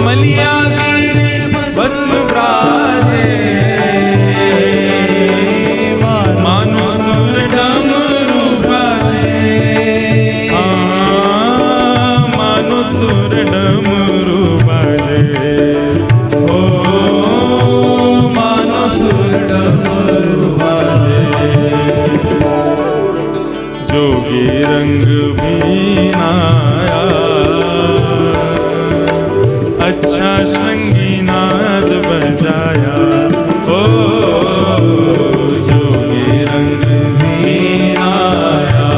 मलियागिरी भस्म ब्राजे, मानो सुर डमरू बाजे, मानो सुर डमरू बाजे, ओ मानो सुर डमरू बाजे। जोगी रंग भी आया, अच्छा श्रृंगी नाद बजाया। ओ जोगी रंग भी आया,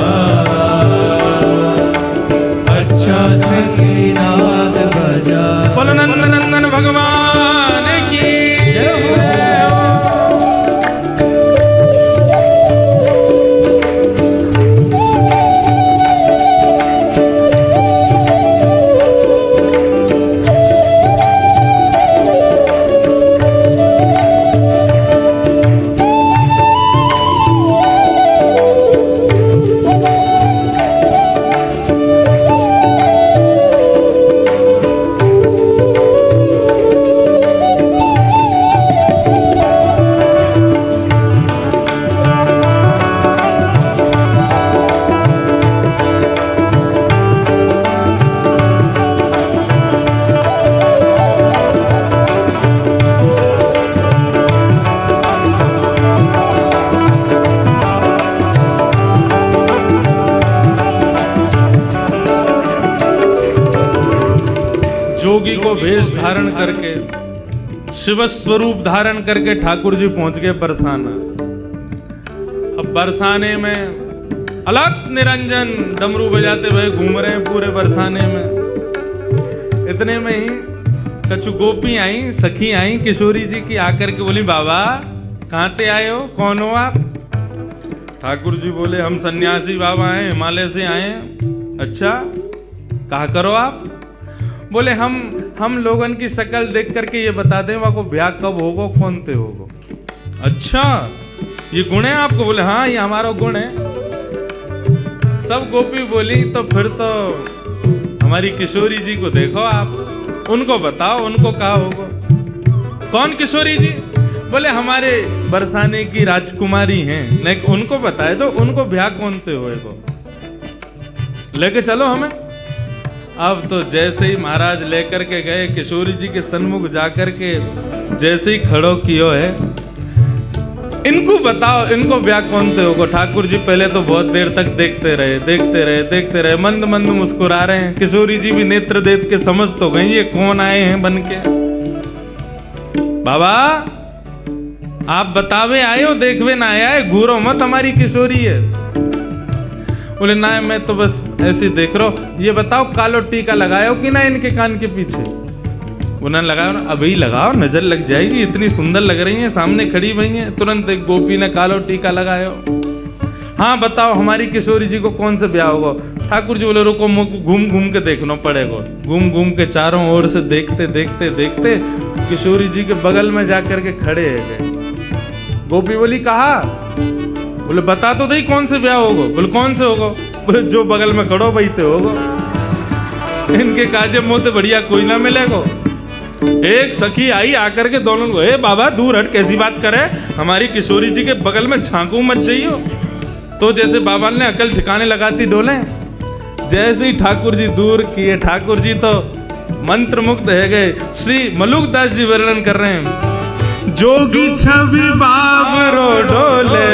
अच्छा श्रृंगी नाद बजा। बोलो नंदनंदन भगवान की जय हो। जोगी को भेष धारण करके, शिव स्वरूप धारण करके ठाकुर जी पहुंच गए बरसाना। अब बरसाने में अलग निरंजन डमरू बजाते हुए घूम रहे हैं पूरे बरसाने में। इतने में ही कछु गोपी आई, सखी आई किशोरी जी की, आकर के बोली बाबा कहाँ ते आए हो, कौन हो आप? ठाकुर जी बोले हम सन्यासी बाबा हैं, हिमालय से आए हैं। अच्छा कहा करो आप? बोले हम लोगन की शक्ल देख करके ये बता दें वहाँ को ब्याह कब होगो, कौन ते होगो। अच्छा ये गुण है आपको? बोले हाँ ये हमारा गुण है। सब गोपी बोली तो फिर तो हमारी किशोरी जी को देखो आप, उनको बताओ उनको कहा होगो। कौन किशोरी जी? बोले हमारे बरसाने की राजकुमारी हैं, नहीं उनको बताए तो उनको ब्याह कौन ते होएगो, लेके चलो हमें। अब तो जैसे ही महाराज लेकर के गए किशोरी जी के सन्मुख जाकर के जैसे ही खड़ो कियो है, इनको बताओ इनको ब्याह कौन थे होगो। ठाकुर जी पहले तो बहुत देर तक देखते रहे, मंद मंद मुस्कुरा रहे हैं। किशोरी जी भी नेत्र देख के समझ तो गई ये कौन आए हैं बन के। बाबा आप बतावे आए हो, देखवे ना आया है, घूरो मत हमारी किशोरी है। बोले ना मैं तो बस ऐसे ही देख रहा हूं। ये बताओ कालो टीका लगाओ कि ना इनके कान के पीछे? उन्होंने लगाओ, अभी लगाओ नजर लग जाएगी, इतनी सुंदर लग रही हैं, सामने खड़ी हुई हैं। तुरंत एक गोपी ने कालो टीका लगाया। हाँ बताओ हमारी किशोरी जी को कौन से ब्याह होगा? ठाकुर जी बोले रुको घूम घूम के देखना पड़ेगा। घूम घूम के चारों ओर से देखते देखते देखते किशोरी जी के बगल में जाकर के खड़े है गए। गोपी बोली कहा? बोले बता तो दही कौन से ब्याह होगा? बोले कौन से होगा? बोले जो बगल में खड़ो बैठे होगा। इनके काजे मोते बढ़िया कोई ना मिलेगा। एक सखी आई आकर के दोनों को, ए बाबा दूर हट, कैसी बात करे, हमारी किशोरी जी के बगल में झांकू मत जाइयो। तो जैसे बाबा ने अकल ठिकाने लगाती डोले, जैसे ही ठाकुर जी दूर किए, ठाकुर जी तो मंत्र मुग्ध है गए। श्री मलुकदास जी वर्णन कर रहे हैं, जोगी छवि बाबरो डोले,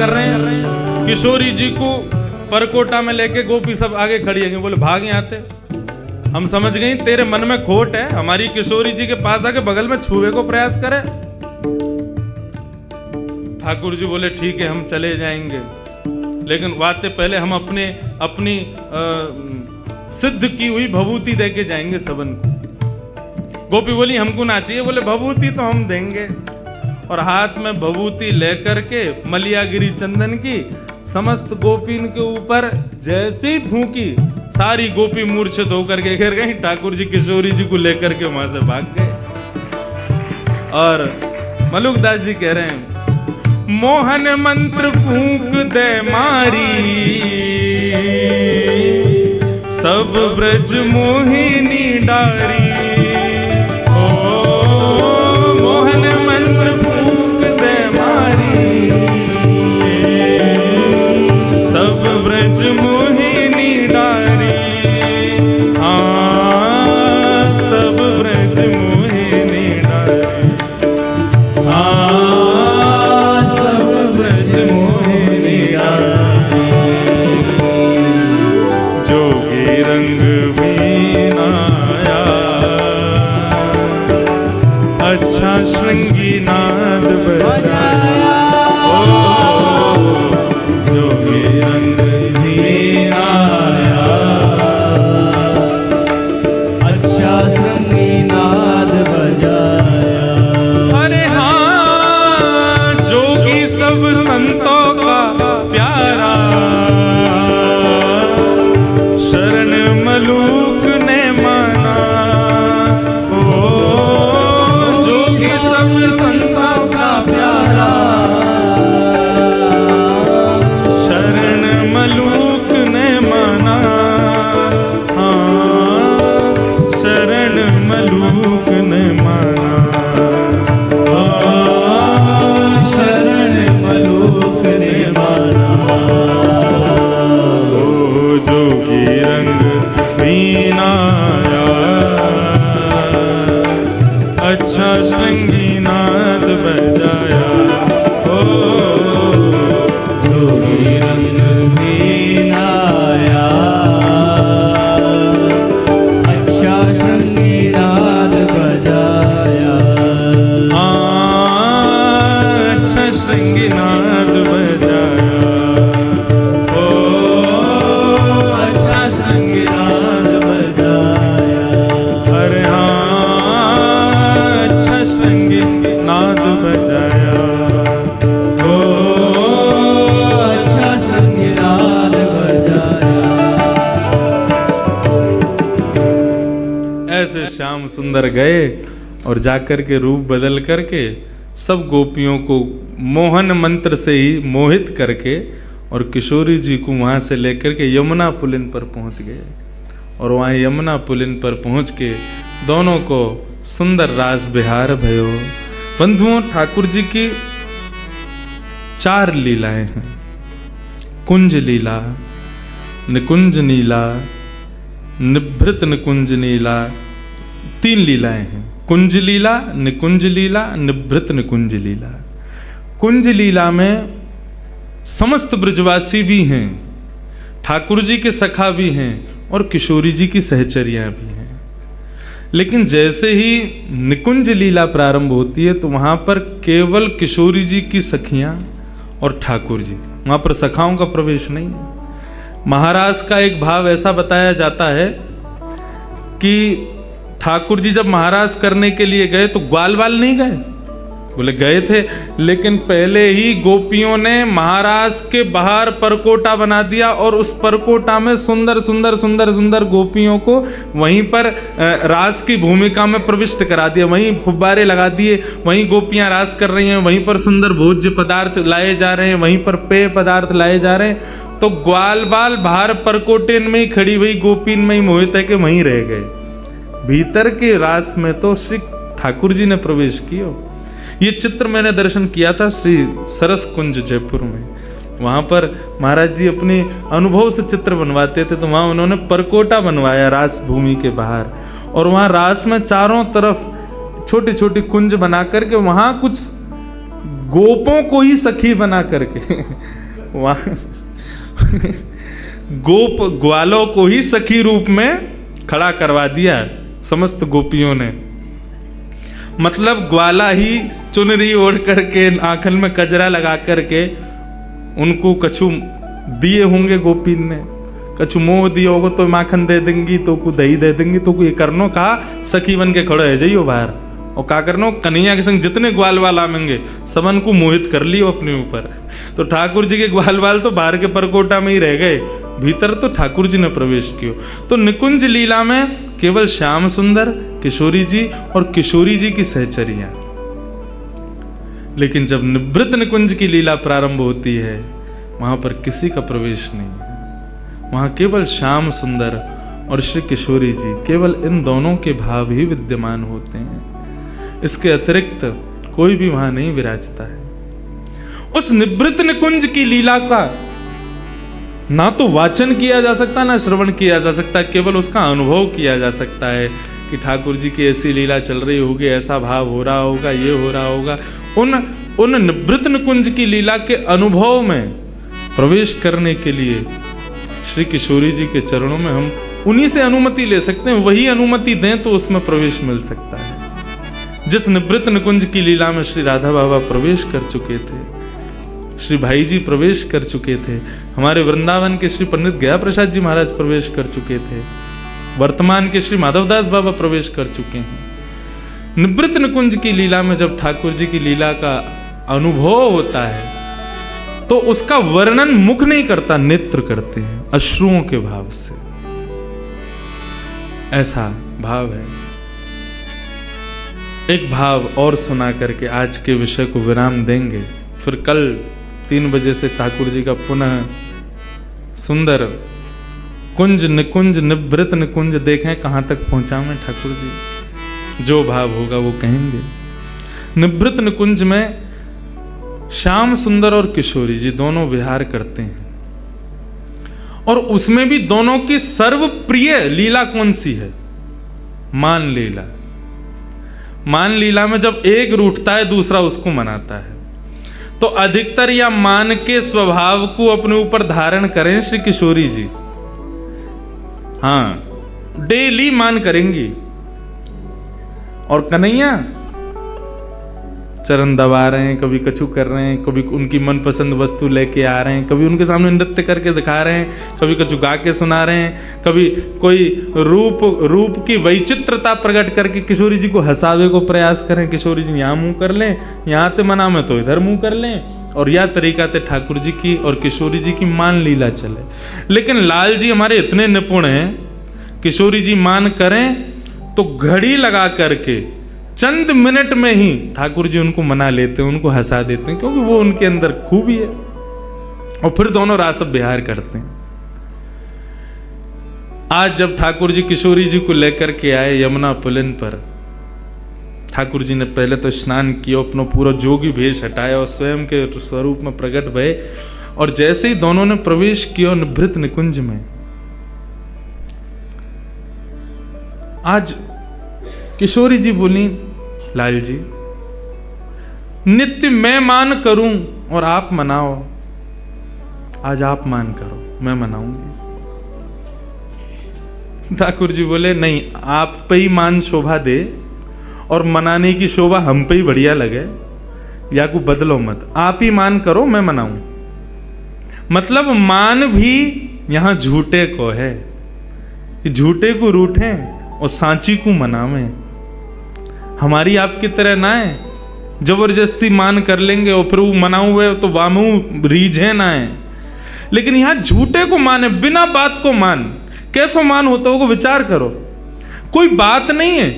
कर रहे हैं, किशोरी जी को परकोटा में लेके गोपी सब आगे खड़ी है, बोले भाग यहाँ थे, हम समझ गए तेरे मन में खोट है, हमारी किशोरी जी के पास आके बगल में छुए को प्रयास करे। ठाकुर जी बोले ठीक है हम चले जाएंगे, लेकिन वाते पहले हम अपनी सिद्ध की हुई भभूति देके जाएंगे सबन को। गोपी बोली हमको ना चाहिए, बोले भभूति तो हम देंगे। और हाथ में भभूति लेकर के मलियागिरी चंदन की समस्त गोपीन के ऊपर जैसे ही फूंकी, सारी गोपी मूर्छित होकर के गिर गई। ठाकुर जी किशोरी जी को लेकर के वहां से भाग गए। और मलुकदास जी कह रहे हैं, मोहन मंत्र फूंक दे मारी, सब ब्रज मोहिनी डारी। मोहन मंत्र फूंक दे मारी, सब ब्रज मोहिनी डारी। हाँ सब ब्रज मोहिनी डारी, हाँ सब ब्रज मोहिनी डारी। जोगी रंग बीनाया, अच्छा श्रृंगी नाद बजाया। जोगी रंग बीनाया, अच्छा श्रृंगी नाद बजाया। अरे हाँ जोगी सब संतों का प्यारा, शरण मलूक ने माना। जोगी सब संतों का प्यारा, शरण मलूक ने माना। हाँ शरण मलूक ने माना। हाँ शरण मलूक ने माना। ओ जोगी रंग बीनाया, अच्छा श्रृंगी नाद बजाया। ओ जोगी रंग बीनाया, अच्छा श्रृंगी नाद बजाया। अच्छा श्रृंगी नाद बजाया। ओ अच्छा श्रृंगी नाद बजाया। अरे हाँ अच्छा श्रृंगी नाद बजाया। ओ अच्छा श्रृंगी नाद बजाया। ऐसे श्याम सुंदर गए और जाकर के रूप बदल करके सब गोपियों को मोहन मंत्र से ही मोहित करके और किशोरी जी को वहां से लेकर के यमुना पुलिन पर पहुंच गए। और वहां यमुना पुलिन पर पहुंच के दोनों को सुंदर रास बिहार भयो। बंधुओं ठाकुर जी की 4 लीलाएं हैं। कुंज लीला, निकुंज नीला, निभृत निकुंज नीला, 3 लीलाएं हैं। कुंज लीला, निकुंज लीला, निभृत निकुंज लीला। कुंज लीला में समस्त ब्रजवासी भी हैं, ठाकुर जी के सखा भी हैं और किशोरी जी की सहचरियां भी हैं। लेकिन जैसे ही निकुंज लीला प्रारंभ होती है तो वहां पर केवल किशोरी जी की सखियां और ठाकुर जी, वहां पर सखाओं का प्रवेश नहीं है। महाराज का एक भाव ऐसा बताया जाता है कि ठाकुर जी जब महाराज करने के लिए गए तो ग्वाल बाल नहीं गए, बोले गए थे, लेकिन पहले ही गोपियों ने महाराज के बाहर परकोटा बना दिया और उस परकोटा में सुंदर सुंदर सुंदर सुंदर गोपियों को वहीं पर रास की भूमिका में प्रविष्ट करा दिया। वहीं फुब्बारे लगा दिए, वहीं गोपियां रास कर रही हैं, वहीं पर सुंदर भोज्य पदार्थ लाए जा रहे हैं, वहीं पर पेय पदार्थ लाए जा रहे हैं। तो ग्वाल बाल बाहर परकोटेन में ही खड़ी हुई गोपीन में ही मोहित है कि वहीं रह गए। भीतर के रास में तो श्री ठाकुर जी ने प्रवेश किया। ये चित्र मैंने दर्शन किया था श्री सरस कुंज जयपुर में। वहां पर महाराज जी अपने अनुभव से चित्र बनवाते थे, तो वहां उन्होंने परकोटा बनवाया रास भूमि के बाहर, और वहां रास में चारों तरफ छोटी छोटी कुंज बना करके वहां कुछ गोपों को ही सखी बना करके वहां ग्वालों को ही सखी रूप में खड़ा करवा दिया समस्त गोपियों ने। मतलब ग्वाला ही चुनरी ओढ़ करके आंखन में कजरा लगा करके उनको कछु दिए होंगे गोपीन ने, कछु मोह दिया होगा तो माखन दे देंगी, तो को दही दे देंगी, तो को ये करनो कहा सखी बन के खड़े है जाइयो बाहर। और का करनो कन्हैया के संग जितने ग्वाल वाल आवेंगे सबन को मोहित कर लियो अपने ऊपर। तो ठाकुर जी के ग्वाल वाल तो बाहर के परकोटा में ही रह गए, भीतर तो ठाकुर जी ने प्रवेश किया। तो निकुंज लीला में केवल श्याम सुंदर, किशोरी जी और किशोरी जी की सहचरियां। लेकिन जब निवृत्त निकुंज की लीला प्रारंभ होती है वहां पर किसी का प्रवेश नहीं है। वहां केवल श्याम सुंदर और श्री किशोरी जी, केवल इन दोनों के भाव ही विद्यमान होते हैं। इसके अतिरिक्त कोई भी वहां नहीं विराजता है। उस निवृत्त निकुंज की लीला का ना तो वाचन किया जा सकता, ना श्रवण किया जा सकता, केवल उसका अनुभव किया जा सकता है कि ठाकुर जी की ऐसी लीला चल रही होगी, ऐसा भाव हो रहा होगा, ये हो रहा होगा। उन निवृत्त निकुंज की लीला के अनुभव में प्रवेश करने के लिए श्री किशोरी जी के चरणों में हम उन्हीं से अनुमति ले सकते हैं। वही अनुमति दें तो उसमें प्रवेश मिल सकता है। जिस निवृत्त निकुंज की लीला में श्री राधा बाबा प्रवेश कर चुके थे, श्री भाई जी प्रवेश कर चुके थे, हमारे वृंदावन के श्री पंडित गया प्रसाद जी महाराज प्रवेश कर चुके थे, वर्तमान के श्री माधवदास बाबा प्रवेश कर चुके हैं। निवृत्त निकुंज की लीला में जब ठाकुर जी की लीला का अनुभव होता है तो उसका वर्णन मुख नहीं करता, नेत्र करते हैं अश्रुओं के भाव से। ऐसा भाव है। एक भाव और सुना करके आज के विषय को विराम देंगे, फिर कल 3 बजे से ठाकुर जी का पुनः सुंदर कुंज निकुंज निवृत्त निकुंज देखें कहां तक पहुंचा में ठाकुर जी। जो भाव होगा वो कहेंगे। निवृत्त निकुंज में श्याम सुंदर और किशोरी जी दोनों विहार करते हैं, और उसमें भी दोनों की सर्वप्रिय लीला कौन सी है? मान लीला। मान लीला में जब एक रूठता है दूसरा उसको मनाता है, तो अधिकतर या मान के स्वभाव को अपने ऊपर धारण करें श्री किशोरी जी। हाँ, डेली मान करेंगी। और कन्हैया चरण दबा रहे हैं, कभी कछु कर रहे हैं, कभी उनकी मनपसंद वस्तु लेके आ रहे हैं, कभी उनके सामने नृत्य करके दिखा रहे हैं, कभी कछु गा के सुना रहे हैं, कभी कोई रूप की वैचित्रता प्रकट करके किशोरी जी को हंसावे को प्रयास करें। किशोरी जी यहाँ मुंह कर लें, यहाँ ते मना में तो इधर मुंह कर लें, और यह तरीका ते ठाकुर जी की और किशोरी जी की मान लीला चले। लेकिन लाल जी हमारे इतने निपुण हैं, किशोरी जी मान करें तो घड़ी लगा करके चंद मिनट में ही ठाकुर जी उनको मना लेते हैं, उनको हंसा देते हैं, क्योंकि वो उनके अंदर खूबी है। और फिर दोनों रास विहार करते हैं। आज जब ठाकुर जी किशोरी जी को लेकर के आए यमुना पुलिन पर, ठाकुर जी ने पहले तो स्नान किया, अपना पूरा जोगी भेष हटाया और स्वयं के स्वरूप में प्रकट भये। और जैसे ही दोनों ने प्रवेश किया निवृत्त निकुंज में, आज किशोरी जी बोली, लाल जी नित्य मैं मान करूं और आप मनाओ, आज आप मान करो, मैं मनाऊंगी। ठाकुर जी बोले नहीं, आप पे ही मान शोभा दे और मनाने की शोभा हम पे ही बढ़िया लगे, या को बदलो मत, आप ही मान करो, मैं मनाऊं। मतलब मान भी यहां झूठे को है, झूठे को रूठे और सांची को मनावे। हमारी आपकी तरह ना है जबरदस्ती मान कर लेंगे और फिर वो मनाऊ हुए तो वामू रीझे ना है। लेकिन यहां झूठे को माने, बिना बात को मान। कैसो मान होता होगा विचार करो, कोई बात नहीं है।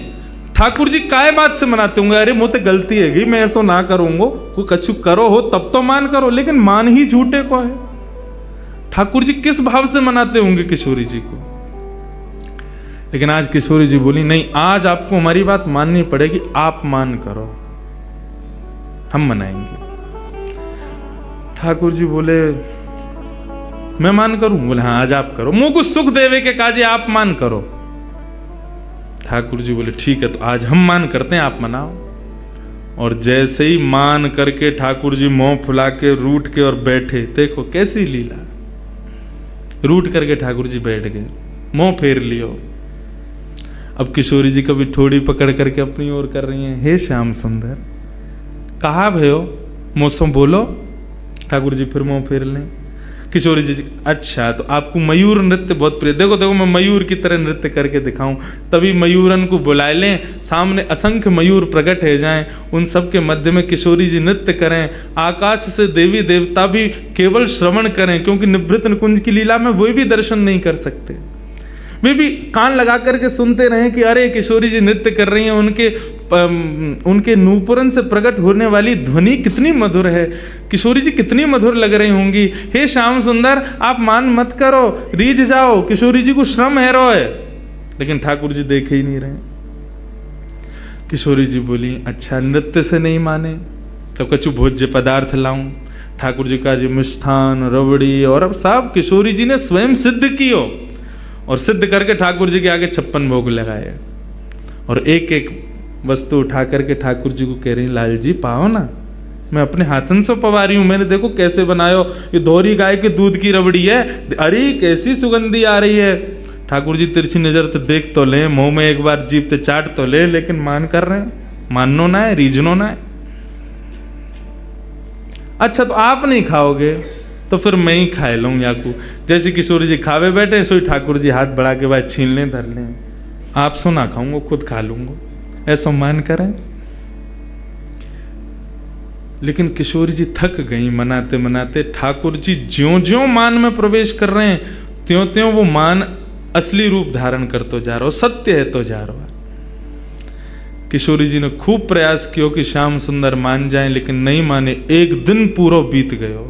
ठाकुर जी काय बात से मनाते होंगे, अरे मुझे गलती है, मैं ऐसा ना करूंगा, कोई कछु करो हो तब तो मान करो, लेकिन मान ही झूठे को है। ठाकुर जी किस भाव से मनाते होंगे किशोरी जी को। लेकिन आज किशोरी जी बोली नहीं, आज आपको हमारी बात माननी पड़ेगी, आप मान करो, हम मनाएंगे। ठाकुर जी बोले मैं मान करूं? बोले हाँ आज आप करो, मुंह को सुख देवे के काजे आप मान करो। ठाकुर जी बोले ठीक है, तो आज हम मान करते हैं, आप मनाओ। और जैसे ही मान करके ठाकुर जी मुंह फुला के रूठ के और बैठे, देखो कैसी लीला, रूठ करके ठाकुर जी बैठ गए, मुंह फेर लियो। अब किशोरी जी कभी ठोड़ी पकड़ करके अपनी ओर कर रही हैं, हे श्याम सुंदर कहा भयो मौसम बोलो। ठाकुर जी फिर मुंह फेर लें। किशोरी जी, अच्छा तो आपको मयूर नृत्य बहुत प्रिय, देखो देखो मैं मयूर की तरह नृत्य करके दिखाऊं, तभी मयूरन को बुलाए लें, सामने असंख्य मयूर प्रकट हो जाएं, उन सब के मध्य में किशोरी जी नृत्य करें, आकाश से देवी देवता भी केवल श्रवण करें, क्योंकि निभृत निकुंज की लीला में वे भी दर्शन नहीं कर सकते, वे भी कान लगा करके सुनते रहें कि अरे किशोरी जी नृत्य कर रही हैं, उनके नूपुरन से प्रकट होने वाली ध्वनि कितनी मधुर है, किशोरी जी कितनी मधुर लग रही होंगी। हे श्याम सुंदर आप मान मत करो, रीझ जाओ, किशोरी जी को श्रम है रोए। लेकिन ठाकुर जी देखे ही नहीं रहे। किशोरी जी बोली, अच्छा नृत्य से नहीं माने, तब कछु भोज्य पदार्थ लाऊं। ठाकुर जी का जी मिष्ठान रबड़ी और अब सब किशोरी जी ने स्वयं सिद्ध कियो, और सिद्ध करके ठाकुर जी के आगे 56 भोग लगाए, और एक एक वस्तु उठा करके ठाकुर जी को कह रही, लाल जी पाओ ना, मैं अपने हाथन से पवा रही हूं, मैंने देखो कैसे बनायो, ये दोहरी गाय के दूध की रबड़ी है, अरे कैसी सुगंधी आ रही है। ठाकुर जी तिरछी नजर तो देख तो ले, मुंह में एक बार जीभ पे चाट तो ले, लेकिन मान कर रहे हैं, माननो ना है, रीझनो ना है। अच्छा तो आप नहीं खाओगे तो फिर मैं ही खाए लूँ याकू। जैसे किशोरी जी खावे बैठे, सोई ठाकुर जी हाथ बढ़ा के बाद छीन लें धर लें, आप सो ना खाऊंगा खुद खा लूंगा, ऐसा मान करें। लेकिन किशोरी जी थक गई मनाते मनाते। ठाकुर जी ज्यों ज्यों मान में प्रवेश कर रहे हैं त्यों त्यों वो मान असली रूप धारण करते जा रहा हो, सत्य है तो जा रहा है। किशोरी जी ने खूब प्रयास किया कि श्याम सुंदर मान जाएं, लेकिन नहीं माने। एक दिन पूरा बीत गयो,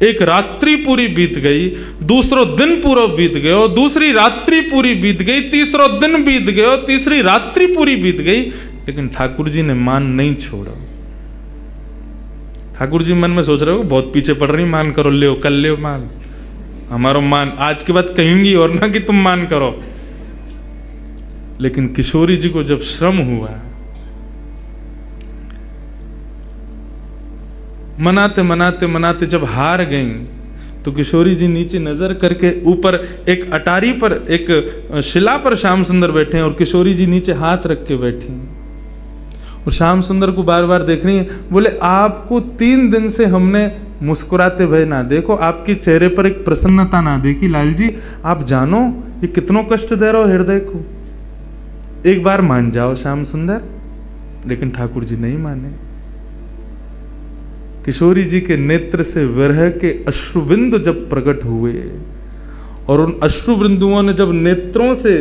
एक रात्रि पूरी बीत गई, दूसरो दिन पूरा बीत गयो, दूसरी रात्रि पूरी बीत गई, तीसरो दिन बीत गयो, तीसरी रात्रि पूरी बीत गई, लेकिन ठाकुर जी ने मान नहीं छोड़ा। ठाकुर जी मन में सोच रहे हो बहुत पीछे पड़ रही, मान करो, ले कल ले मान, हमारा मान आज के बाद कहेंगी और ना कि तुम मान करो। लेकिन किशोरी जी को जब श्रम हुआ, मनाते मनाते मनाते जब हार गईं, तो किशोरी जी नीचे नजर करके ऊपर एक अटारी पर, एक शिला पर श्याम सुंदर बैठे हैं, और किशोरी जी नीचे हाथ रख के बैठी हैं, और श्याम सुंदर को बार बार देख रही हैं। बोले आपको 3 दिन से हमने मुस्कुराते भय ना देखो, आपके चेहरे पर एक प्रसन्नता ना देखी, लाल जी आप जानो ये कितनों कष्ट दे रहे हो हृदय को, एक बार मान जाओ श्याम सुंदर। लेकिन ठाकुर जी नहीं माने। किशोरी जी के नेत्र से विरह के अश्रुबिंदु जब प्रकट हुए, और उन अश्रुबिंदुओं ने जब नेत्रों से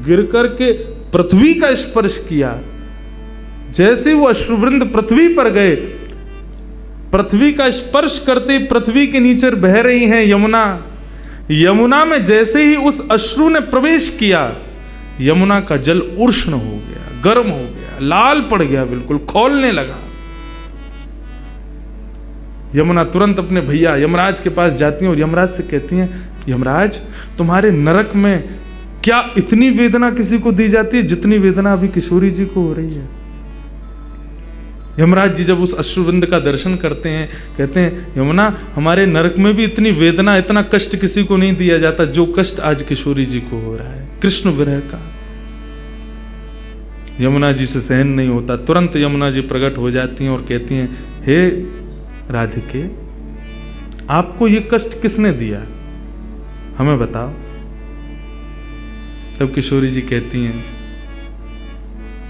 गिर करके पृथ्वी का स्पर्श किया, जैसे वो अश्रुबिंद पृथ्वी पर गए, पृथ्वी का स्पर्श करते पृथ्वी के नीचे बह रही हैं यमुना, यमुना में जैसे ही उस अश्रु ने प्रवेश किया, यमुना का जल उष्ण हो गया, गर्म हो गया, लाल पड़ गया, बिल्कुल खौलने लगा। यमुना तुरंत अपने भैया यमराज के पास जाती हैं और यमराज से कहती हैं, यमराज तुम्हारे नरक में क्या इतनी वेदना किसी को दी जाती है जितनी वेदना अभी किशोरी जी को हो रही है। यमराज जी जब उस अश्रुबिंद का दर्शन करते हैं, कहते हैं यमुना हमारे नरक में भी इतनी वेदना, इतना कष्ट किसी को नहीं दिया जाता जो कष्ट आज किशोरी जी को हो रहा है, कृष्ण विरह का। यमुना जी से सहन नहीं होता, तुरंत यमुना जी प्रकट हो जाती हैं और कहती हैं, हे राधिके आपको ये कष्ट किसने दिया, हमें बताओ। तब किशोरी जी कहती हैं,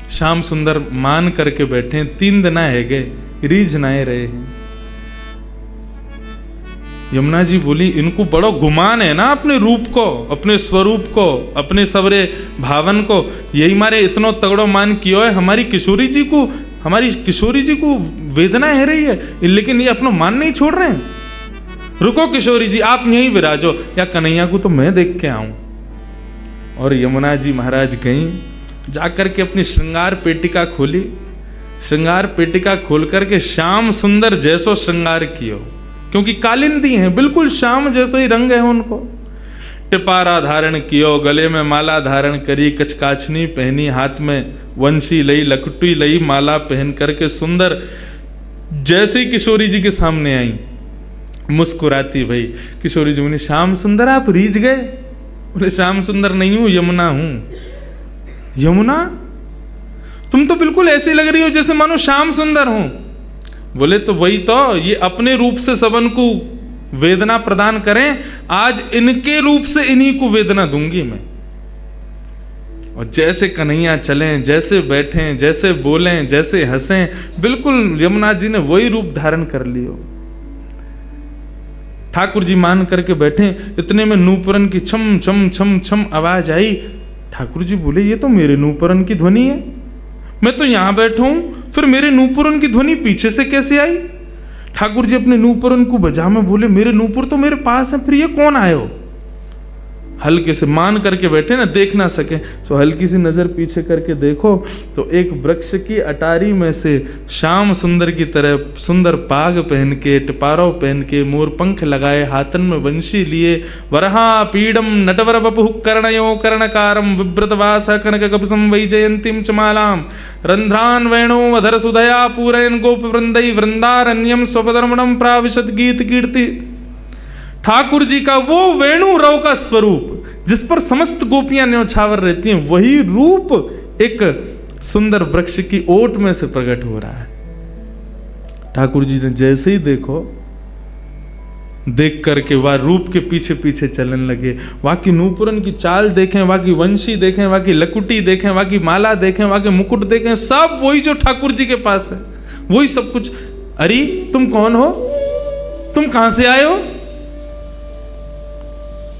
श्याम सुंदर मान करके बैठे हैं, 3 दिन है गए, रीझ नाए रहे हैं। यमुना जी बोली, इनको बड़ो गुमान है ना अपने रूप को, अपने स्वरूप को, अपने सवरे भावन को, यही मारे इतनो तगड़ो मान किया है। हमारी किशोरी जी को वेदना है रही है, लेकिन ये अपना मान नहीं छोड़ रहे हैं। रुको किशोरी जी आप यहीं विराजो, या कन्हैया को तो मैं देख के आऊं। और यमुना जी महाराज गईं, जाकर के अपनी श्रृंगार पेटिका खोली, श्रृंगार पेटिका खोल करके श्याम सुंदर जैसो श्रृंगार कियो, क्योंकि कालिंदी हैं, बिल्कुल श्याम जैसो ही रंग है उनको। टिपारा धारण कियो, गले में माला धारण करी, कचकाचनी पहनी, हाथ में वंशी लई, लकटी लई, माला पहन करके सुंदर जैसे ही किशोरी जी के सामने आई, मुस्कुराती भाई। किशोरी जी बोली, श्याम सुंदर आप रीझ गए? बोले, श्याम सुंदर नहीं हूं, यमुना हूं। यमुना? तुम तो बिल्कुल ऐसे लग रही हो जैसे मानो श्याम सुंदर हो। बोले, तो वही तो, ये अपने रूप से सबन को वेदना प्रदान करें, आज इनके रूप से इन्हीं को वेदना दूंगी मैं। और जैसे कन्हैया चलें, जैसे बैठें, जैसे बोलें, जैसे हंसें, बिल्कुल यमुना जी ने वही रूप धारण कर लियो। ठाकुर जी मान करके बैठे, इतने में नूपुरन की छम छम छम छम आवाज आई। ठाकुर जी बोले, ये तो मेरे नूपुरन की ध्वनि है, मैं तो यहां बैठा हूं, फिर मेरे नूपुरन की ध्वनि पीछे से कैसे आई? ठाकुर जी अपने नूपुरन को बजा में बोले, मेरे नूपुर तो मेरे पास है, फिर ये कौन आयो? हल्के से मान करके बैठे ना, देख ना सके, तो हल्की सी नजर पीछे करके देखो तो एक वृक्ष की अटारी में से श्याम सुंदर की तरह सुंदर पाग पहन के, टिपारो पहन के, मोर पंख लगाए, हाथन में वंशी लिए, वरहा पीडम नटवर वपु कर्णयो कर्णकारम विव्रतवास कनक कपसम वैजयंतीम चमालाम रंध्रान वेणो अधर सुधया पूरयन गोप वृंदई वृंदारण्यम स्वपदर्मणम प्राविशत गीत कीर्ति। ठाकुर जी का वो वेणु रव का स्वरूप, जिस पर समस्त गोपियां न्यौछावर रहती हैं, वही रूप एक सुंदर वृक्ष की ओट में से प्रकट हो रहा है। ठाकुर जी ने जैसे ही देखो, देख करके वह रूप के पीछे पीछे चलने लगे। वहां की नूपुरन की चाल देखें, वहां की वंशी देखें, वहां की लकुटी देखें, वहां की माला देखें, वहां के मुकुट देखें, सब वही जो ठाकुर जी के पास है, वही सब कुछ। अरे तुम कौन हो? तुम कहां से आए हो?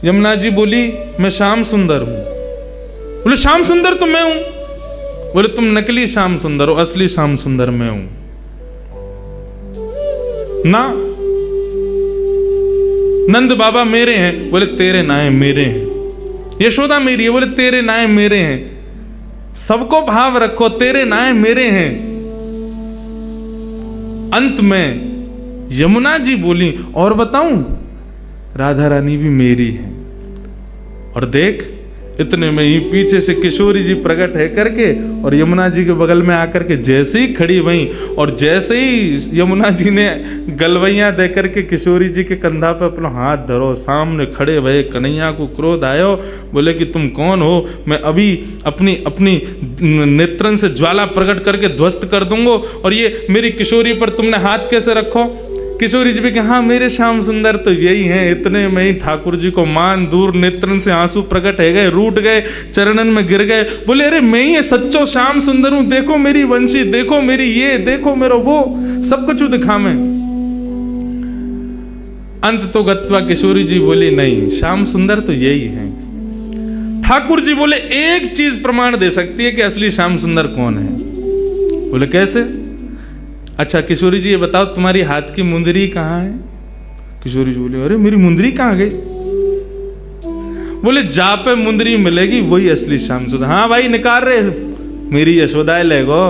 यमुना जी बोली, मैं श्याम सुंदर हूं। बोले, श्याम सुंदर तो मैं हूं। बोले, तुम नकली श्याम सुंदर हो, असली श्याम सुंदर मैं हूं ना। नंद बाबा मेरे हैं। बोले, तेरे नाए मेरे हैं। यशोदा मेरी है। बोले, तेरे नाए मेरे हैं। सबको भाव रखो, तेरे नाए मेरे हैं। अंत में यमुना जी बोली, और बताऊं, राधा रानी भी मेरी है। और देख, इतने में ही पीछे से किशोरी जी प्रकट है करके और यमुना जी के बगल में आकर के जैसे ही खड़ी वहीं, और जैसे ही यमुना जी ने गलवैया दे करके किशोरी जी के कंधा पे अपना हाथ धरो, सामने खड़े भये कन्हैया को क्रोध आयो। बोले कि तुम कौन हो? मैं अभी अपनी अपनी नेत्रन से ज्वाला प्रकट करके ध्वस्त कर दूंगा, और ये मेरी किशोरी पर तुमने हाथ कैसे रखो? किशोरी जी भी कि हाँ, मेरे श्याम सुंदर तो यही हैं। इतने में ही ठाकुर जी को मान दूर नेत्रन से आंसू प्रकट है गए, रूठ गए, चरणन में गिर गए। बोले, अरे मैं ही सच्चो श्याम सुंदर हूं, देखो मेरी वंशी, देखो मेरी ये, देखो मेरा वो, सब कुछ दिखा मैं। अंत तो गत्वा किशोरी जी बोली, नहीं, श्याम सुंदर तो यही है। ठाकुर जी बोले, एक चीज प्रमाण दे सकती है कि असली श्याम सुंदर कौन है। बोले, कैसे? अच्छा किशोरी जी ये बताओ, तुम्हारी हाथ की मुंदरी कहाँ है? किशोरी जी बोले, अरे मेरी मुंदरी कहाँ गई? बोले, जा पे मुंदरी मिलेगी वही असली श्याम सुंदर। हाँ भाई, निकाल रहे, मेरी यशोदा ले गो,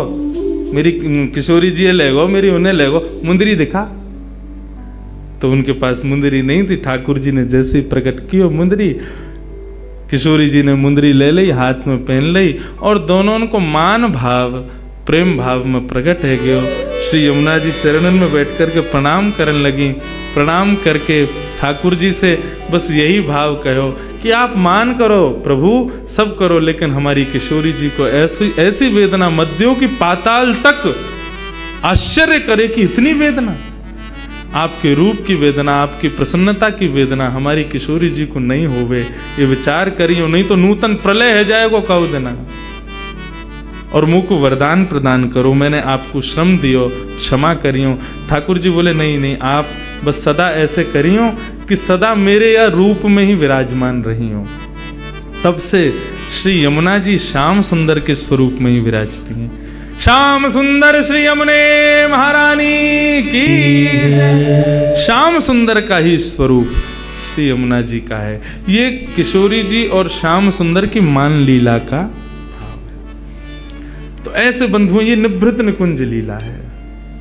मेरी किशोरी जी ले गो, मेरी उन्हें ले गो, मुंदरी दिखा। तो उनके पास मुंदरी नहीं थी। ठाकुर जी ने जैसे प्रकट की हो मुंदरी, किशोरी जी ने मुंदरी ले ली, हाथ में पहन ली, और दोनों को मान भाव, प्रेम भाव में प्रकट है गयो। श्री यमुना जी चरणन में बैठ करके प्रणाम करने लगी। प्रणाम करके ठाकुर जी से बस यही भाव कहो कि आप मान करो प्रभु, सब करो, लेकिन हमारी किशोरी जी को ऐसी ऐसी वेदना मत दो कि पाताल तक आश्चर्य करे कि इतनी वेदना। आपके रूप की वेदना, आपकी प्रसन्नता की वेदना हमारी किशोरी जी को नहीं होवे, ये विचार करियो, नहीं तो नूतन प्रलय है जाएगो कौ देना। और मुँह को वरदान प्रदान करो, मैंने आपको श्रम दियो, क्षमा करियो। ठाकुर जी बोले, नहीं नहीं, आप बस सदा ऐसे करियो कि सदा मेरे या रूप में ही विराजमान रही हो। तब से श्री यमुना जी श्याम सुंदर के स्वरूप में ही विराजती हैं। श्याम सुंदर श्री यमुने महारानी की। श्याम सुंदर का ही स्वरूप श्री यमुना जी का है। ये किशोरी जी और श्याम सुंदर की मान लीला का भाव है। तो ऐसे बंधुओं, ये निभृत निकुंज लीला है,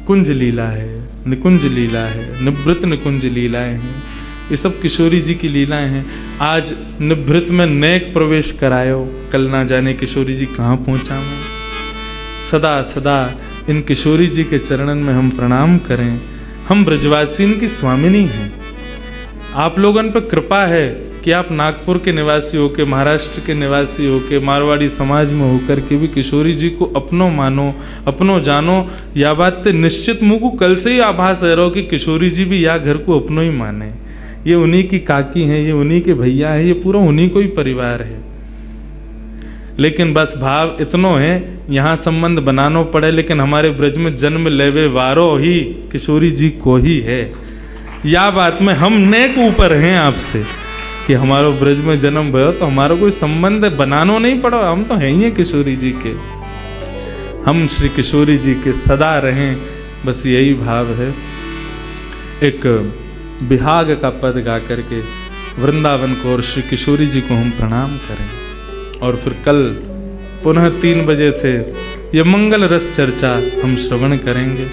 कुंज लीला है, निकुंज लीला है, निभृत निकुंज लीलाएं हैं। ये सब किशोरी जी की लीलाएं हैं। आज निभृत में नेक प्रवेश करायो, कल ना जाने किशोरी जी कहाँ पहुँचा मैं। सदा सदा इन किशोरी जी के चरणन में हम प्रणाम करें। हम ब्रजवासी इनकी स्वामिनी हैं। आप लोगों पर कृपा है कि आप नागपुर के निवासी होके, महाराष्ट्र के निवासी होके, मारवाड़ी समाज में होकर के भी किशोरी जी को अपनो मानो, अपनो जानो। या बात ते निश्चित मुझको कल से ही आभास है रहो कि किशोरी जी भी या घर को अपनो ही माने। ये उन्हीं की काकी हैं, ये उन्हीं के भैया हैं, ये पूरा उन्हीं को ही परिवार है। लेकिन बस भाव इतनो है, यहाँ संबंध बनानो पड़े, लेकिन हमारे ब्रज में जन्म लेवे वारो ही किशोरी जी को ही है। या बात में हम नेक ऊपर हैं आपसे कि हमारो ब्रज में जन्म भयो तो हमारा कोई संबंध बनानो नहीं पड़ो, हम तो हैं ही किशोरी जी के। हम श्री किशोरी जी के सदा रहें, बस यही भाव है। एक बिहाग का पद गा करके वृंदावन को और श्री किशोरी जी को हम प्रणाम करें, और फिर कल पुनः 3 बजे से ये मंगल रस चर्चा हम श्रवण करेंगे।